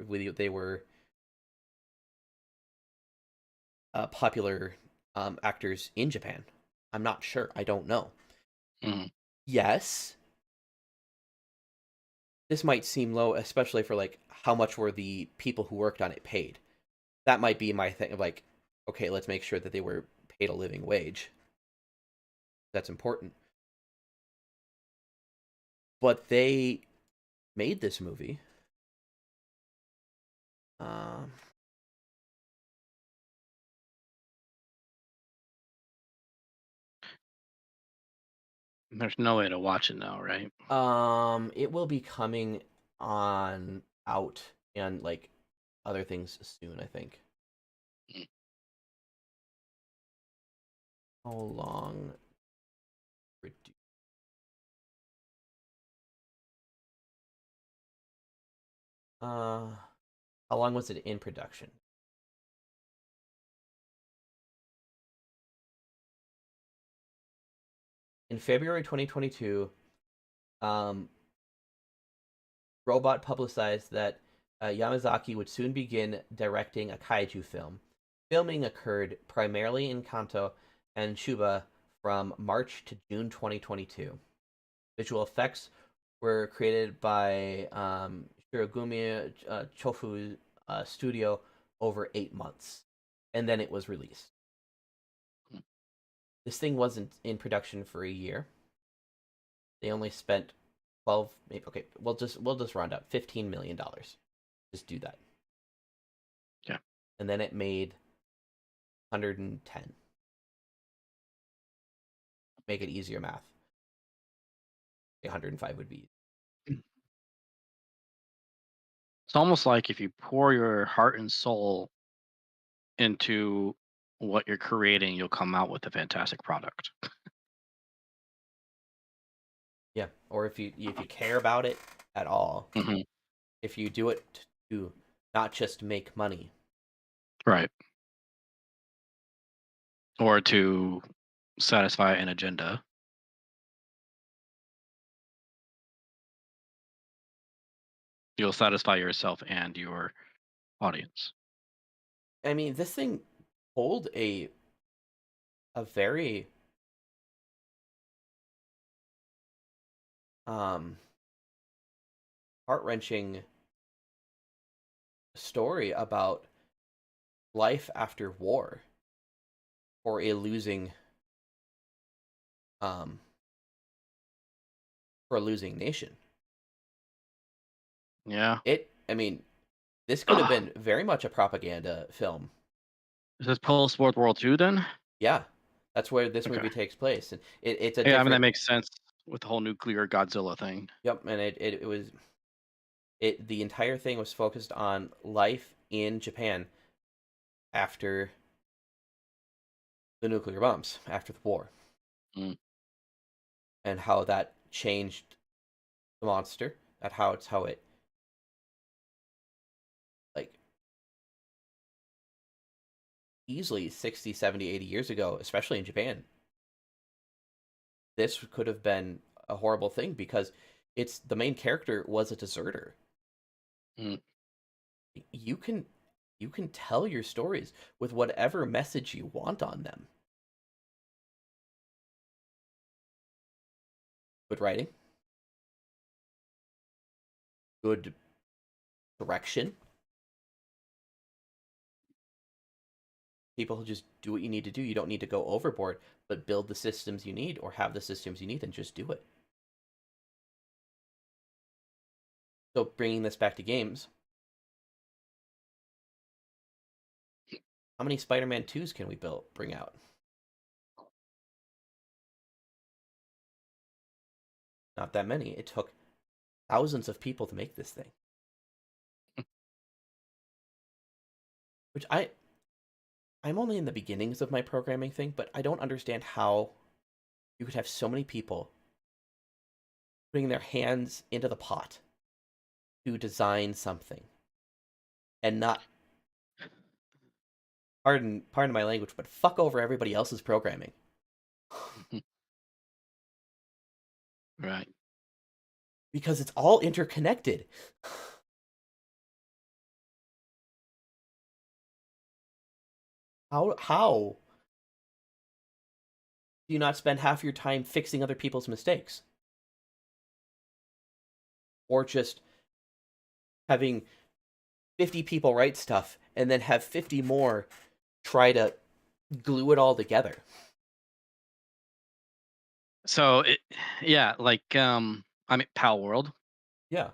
popular actors in Japan. I'm not sure. I don't know. Yes, this might seem low, especially for like how much were the people who worked on it paid. That might be my thing of like, okay, let's make sure that they were paid a living wage. That's important. But they made this movie. There's no way to watch it now, right? It will be coming on out and like other things soon, I think. How long? How long was it in production? In February 2022, Robot publicized that Yamazaki would soon begin directing a kaiju film. Filming occurred primarily in Kanto and Chuba from March to June 2022. Visual effects were created by Shirogumi Chofu studio over 8 months, and then it was released. This thing wasn't in production for a year. They only spent 12, maybe, okay, we'll just round up $15 million. Just do that. Yeah. And then it made 110. Make it easier math. 105 would be. It's almost like if you pour your heart and soul into what you're creating, you'll come out with a fantastic product. Yeah, or if you care about it at all, Mm-hmm. if you do it to not just make money, Right. Or to satisfy an agenda. You'll satisfy yourself and your audience. I mean, this thing told a very heart-wrenching story about life after war for a losing nation. Yeah. I mean, this could have been very much a propaganda film. Is this post-World War II then? Yeah, that's where this movie takes place, and it's a Yeah, I mean different. that makes sense with the whole nuclear Godzilla thing. Yep, and it was the entire thing was focused on life in Japan after the nuclear bombs, after the war, and how that changed the monster. How it like easily 60, 70, 80 years ago, especially in Japan. This could have been a horrible thing because it's the main character was a deserter. You can tell your stories with whatever message you want on them. Good writing, good direction. People who just do what you need to do. You don't need to go overboard, but build the systems you need or have the systems you need and just do it. So bringing this back to games, how many Spider-Man 2s can we bring out? Not that many. It took thousands of people to make this thing. Which I'm only in the beginnings of my programming thing, but I don't understand how you could have so many people putting their hands into the pot to design something and not, pardon my language, but fuck over everybody else's programming. Right. Because it's all interconnected. How do you not spend half your time fixing other people's mistakes? Or just having 50 people write stuff and then have 50 more try to glue it all together. So like I mean Pal World. Yeah.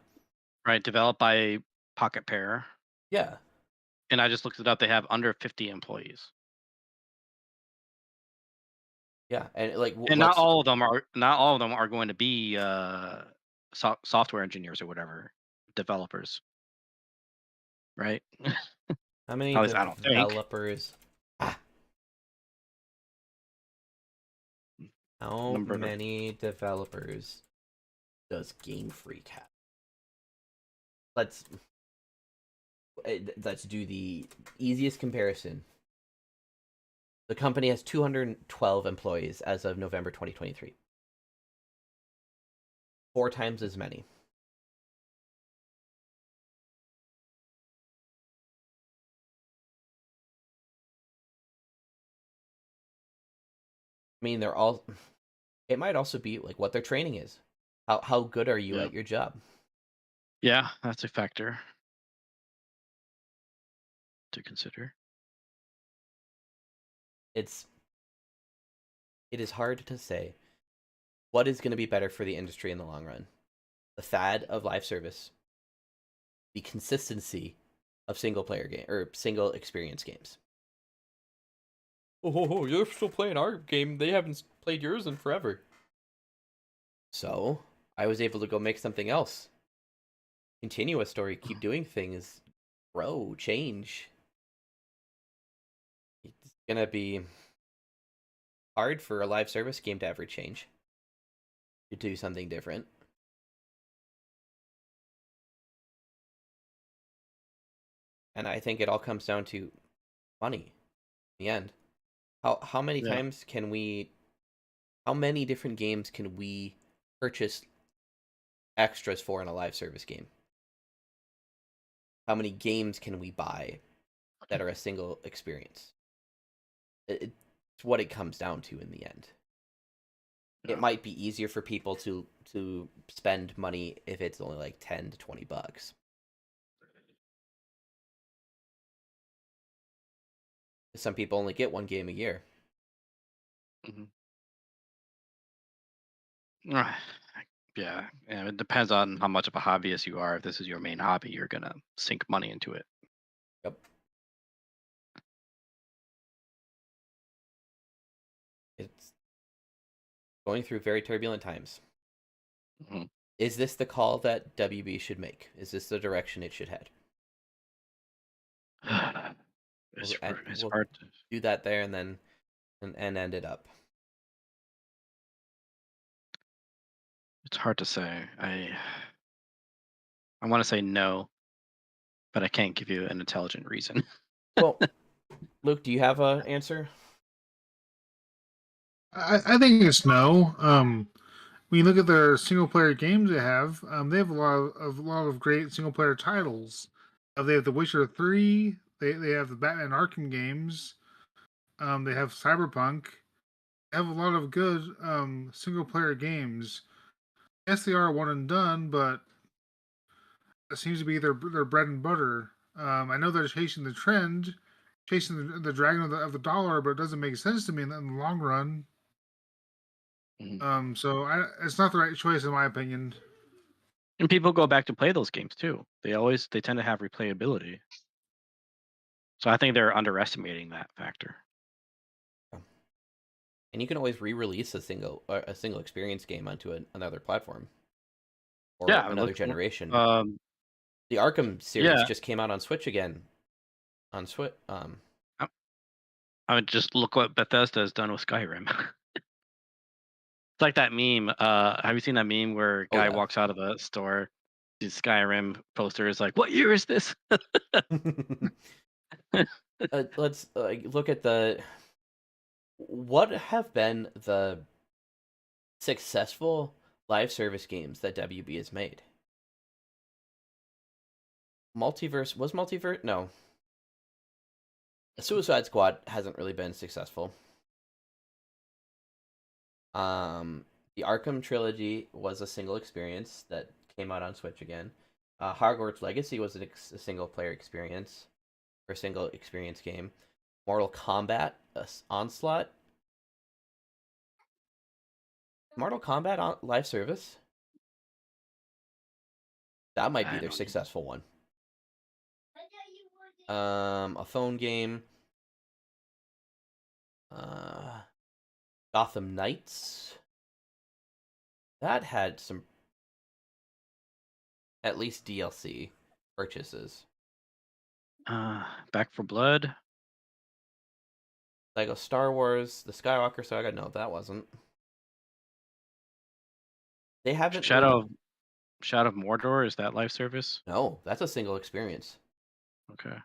Right, developed by Pocket Pair. Yeah. And I just looked it up. They have under 50 employees. Yeah, and like, and not all of them are going to be software engineers or whatever, developers, right? How many At least I don't think. developers? How many developers does Game Freak have? Let's do the easiest comparison. The company has 212 employees as of November 2023. 4 times as many. I mean, they're all. It might also be like what their training is. How good are you at your job? Yeah, that's a factor to consider. It is hard to say what is going to be better for the industry in the long run. The fad of live service, the consistency of single player game or single experience games. Oh, you're still playing our game. They haven't played yours in forever. So I was able to go make something else. Continue a story, keep doing things, grow, change. It's gonna be hard for a live service game to ever change. To do something different. And I think it all comes down to money in the end. How many times can we how many different games can we purchase extras for in a live service game? How many games can we buy that are a single experience? It's what it comes down to in the end. It might be easier for people to spend money if it's only like $10 to $20. Some people only get one game a year. Yeah, and it depends on how much of a hobbyist you are. If this is your main hobby, you're gonna sink money into it. Yep. It's going through very turbulent times. Is this the call that WB should make? Is this the direction it should head? It's We'll hard to do that there and then and end it up. It's hard to say. I want to say no, but I can't give you an intelligent reason. Well, Luke, do you have an answer? I think it's no. When you look at their single player games they have a lot of great single player titles. They have The Witcher 3. They have the Batman Arkham games. They have Cyberpunk. They have a lot of good single player games. Yes, they are one and done, but it seems to be their bread and butter. I know they're chasing the trend, chasing the dragon of the dollar, but it doesn't make sense to me in the long run. So it's not the right choice in my opinion. And people go back to play those games too. They tend to have replayability. So I think they're underestimating that factor. And you can always re-release a single experience game onto another platform or another generation. The Arkham series just came out on Switch again. On Switch, I would just look what Bethesda has done with Skyrim. It's like that meme. Have you seen that meme where a guy walks out of a store, the Skyrim poster is like, "What year is this?" Let's look at what have been the successful live service games that WB has made. Multiverse? No. Suicide Squad hasn't really been successful. The Arkham trilogy was a single experience that came out on Switch again. Hogwarts Legacy was a single player experience or single experience game. Mortal Kombat Onslaught. Mortal Kombat on live service. That might be their successful one. A phone game. Gotham Knights. That had some, at least DLC purchases. Back 4 Blood. Lego Star Wars, the Skywalker Saga. No, that wasn't. They haven't. Shadow of Mordor, is that live service? No, that's a single experience. Okay.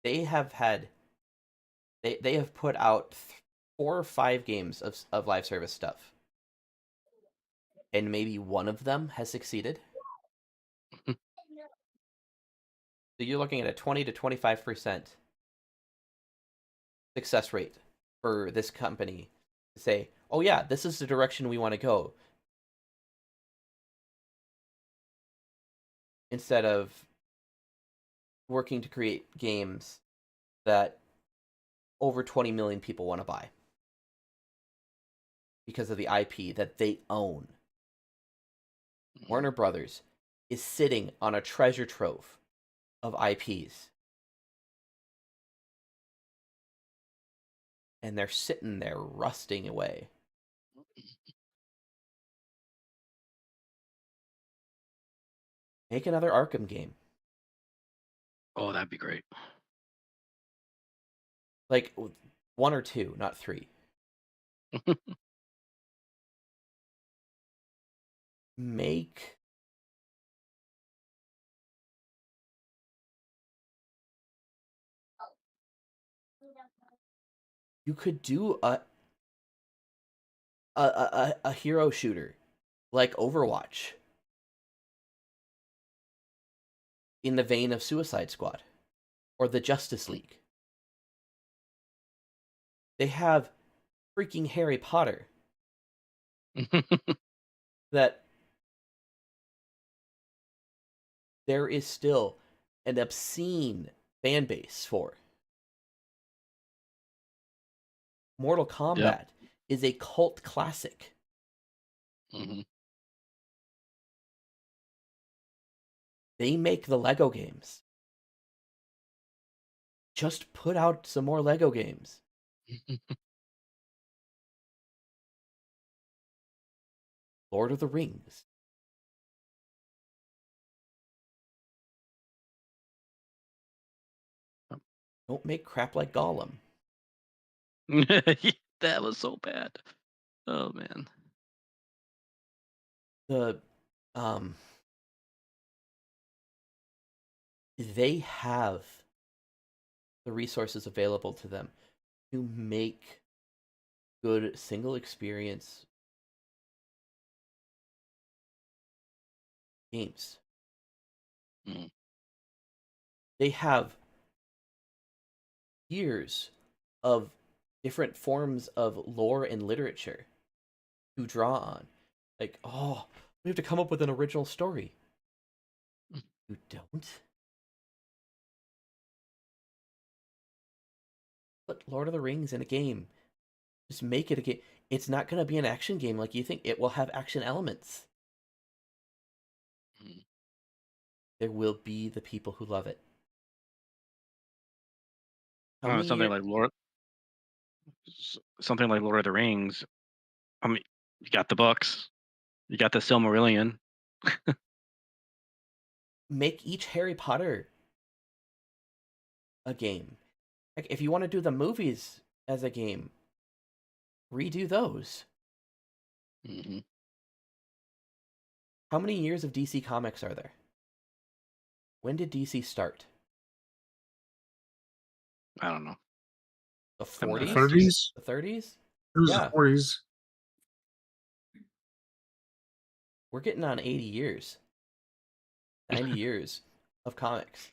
They have had. They have put out 4 or 5 games of live service stuff, and maybe one of them has succeeded. So you're looking at a 20 to 25% success rate for this company to say, oh yeah, this is the direction we want to go, instead of working to create games that over 20 million people want to buy because of the IP that they own. Warner Brothers is sitting on a treasure trove of IPs. And they're sitting there rusting away. Make another Arkham game. Oh, that'd be great. Like 1 or 2, not 3. Make you could do a hero shooter like Overwatch in the vein of Suicide Squad or the Justice League. They have freaking Harry Potter that there is still an obscene fan base for. Mortal Kombat Yep. is a cult classic. Mm-hmm. They make the Lego games. Just put out some more Lego games. Lord of the Rings. Don't make crap like Gollum. That was so bad. Oh man. They have the resources available to them to make good single experience games. Mm. They have years of different forms of lore and literature to draw on. Like, oh, we have to come up with an original story. You don't? Put Lord of the Rings in a game. Just make it a game. It's not going to be an action game like you think. It will have action elements. Mm. There will be the people who love it. Something like Lord of the Rings. I mean, you got the books, you got the Silmarillion. Make each Harry Potter a game. Like, if you want to do the movies as a game, redo those. Mm-hmm. How many years of DC Comics are there? When did DC start? I don't know. The I'm not- 40s? 30s? The 30s? It was Yeah. the 40s. We're getting on 80 years. 90 years of comics.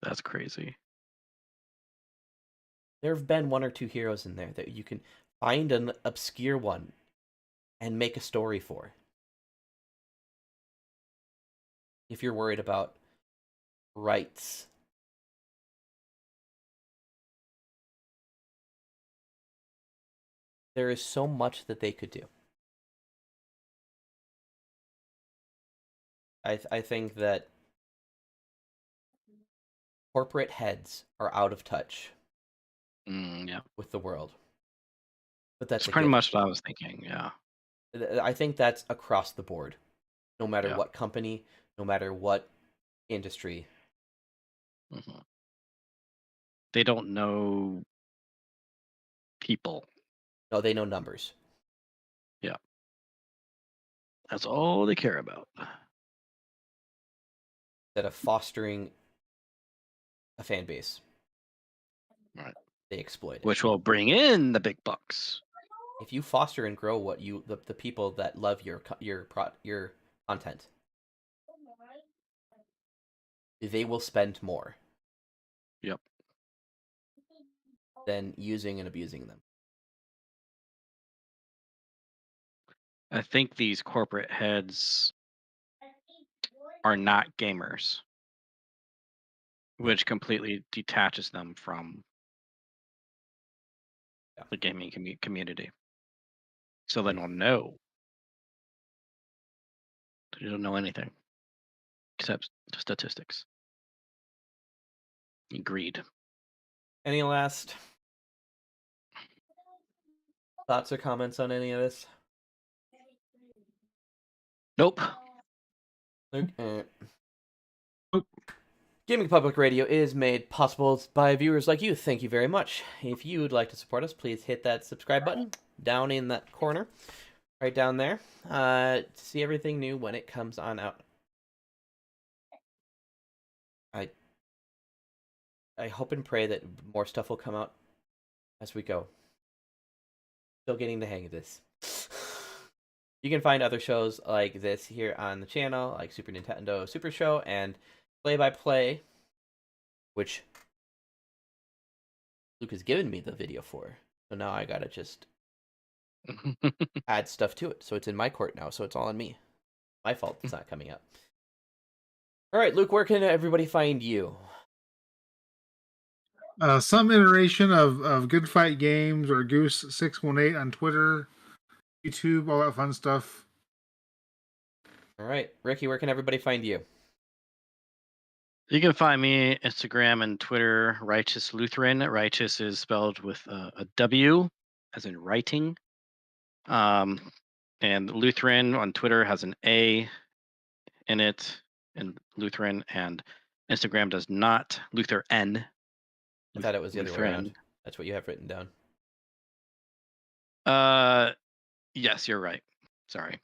That's crazy. There have been 1 or 2 heroes in there that you can find an obscure one and make a story for. If you're worried about rights. There is so much that they could do. I think that corporate heads are out of touch Yeah. with the world. But that's It's a pretty given. much what I was thinking. Yeah. I think that's across the board. No matter Yeah. what company, no matter what industry. Mm-hmm. They don't know people. No, they know numbers. Yeah. That's all they care about. Instead of fostering a fan base. Right. They exploit it. Which will bring in the big bucks. If you foster and grow what the people that love your content, they will spend more. Yep. than using and abusing them. I think these corporate heads are not gamers, which completely detaches them from the gaming community. So they don't know. They don't know anything except statistics. Agreed. Any last thoughts or comments on any of this? Nope. Okay. Gaming Public Radio is made possible by viewers like you. Thank you very much. If you would like to support us, please hit that subscribe button down in that corner, right down there, to see everything new when it comes on out. I hope and pray that more stuff will come out as we go. Still getting the hang of this. You can find other shows like this here on the channel, like Super Nintendo Super Show and Play by Play, which Luke has given me the video for. So now I gotta just add stuff to it. So it's in my court now, so it's all on me. My fault it's not coming up. Alright, Luke, where can everybody find you? Some iteration of Good Fight Games or Goose618 on Twitter, YouTube, all that fun stuff. Alright, Ricky, where can everybody find you? You can find me Instagram and Twitter, Righteous Lutheran. Righteous is spelled with a W, as in writing. And Lutheran on Twitter has an A in it, in Lutheran, and Instagram does not. Luther N. I thought it was the other way around. That's what you have written down. Yes, you're right. Sorry.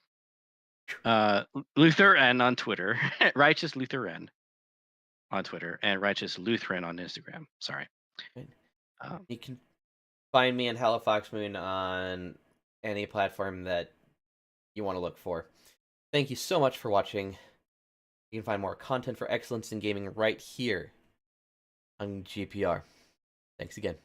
Luther N on Twitter, Righteous Luther N on Twitter, and Righteous Lutheran on Instagram. Sorry. You can find me and Halifax Moon on any platform that you want to look for. Thank you so much for watching. You can find more content for excellence in gaming right here on GPR. Thanks again.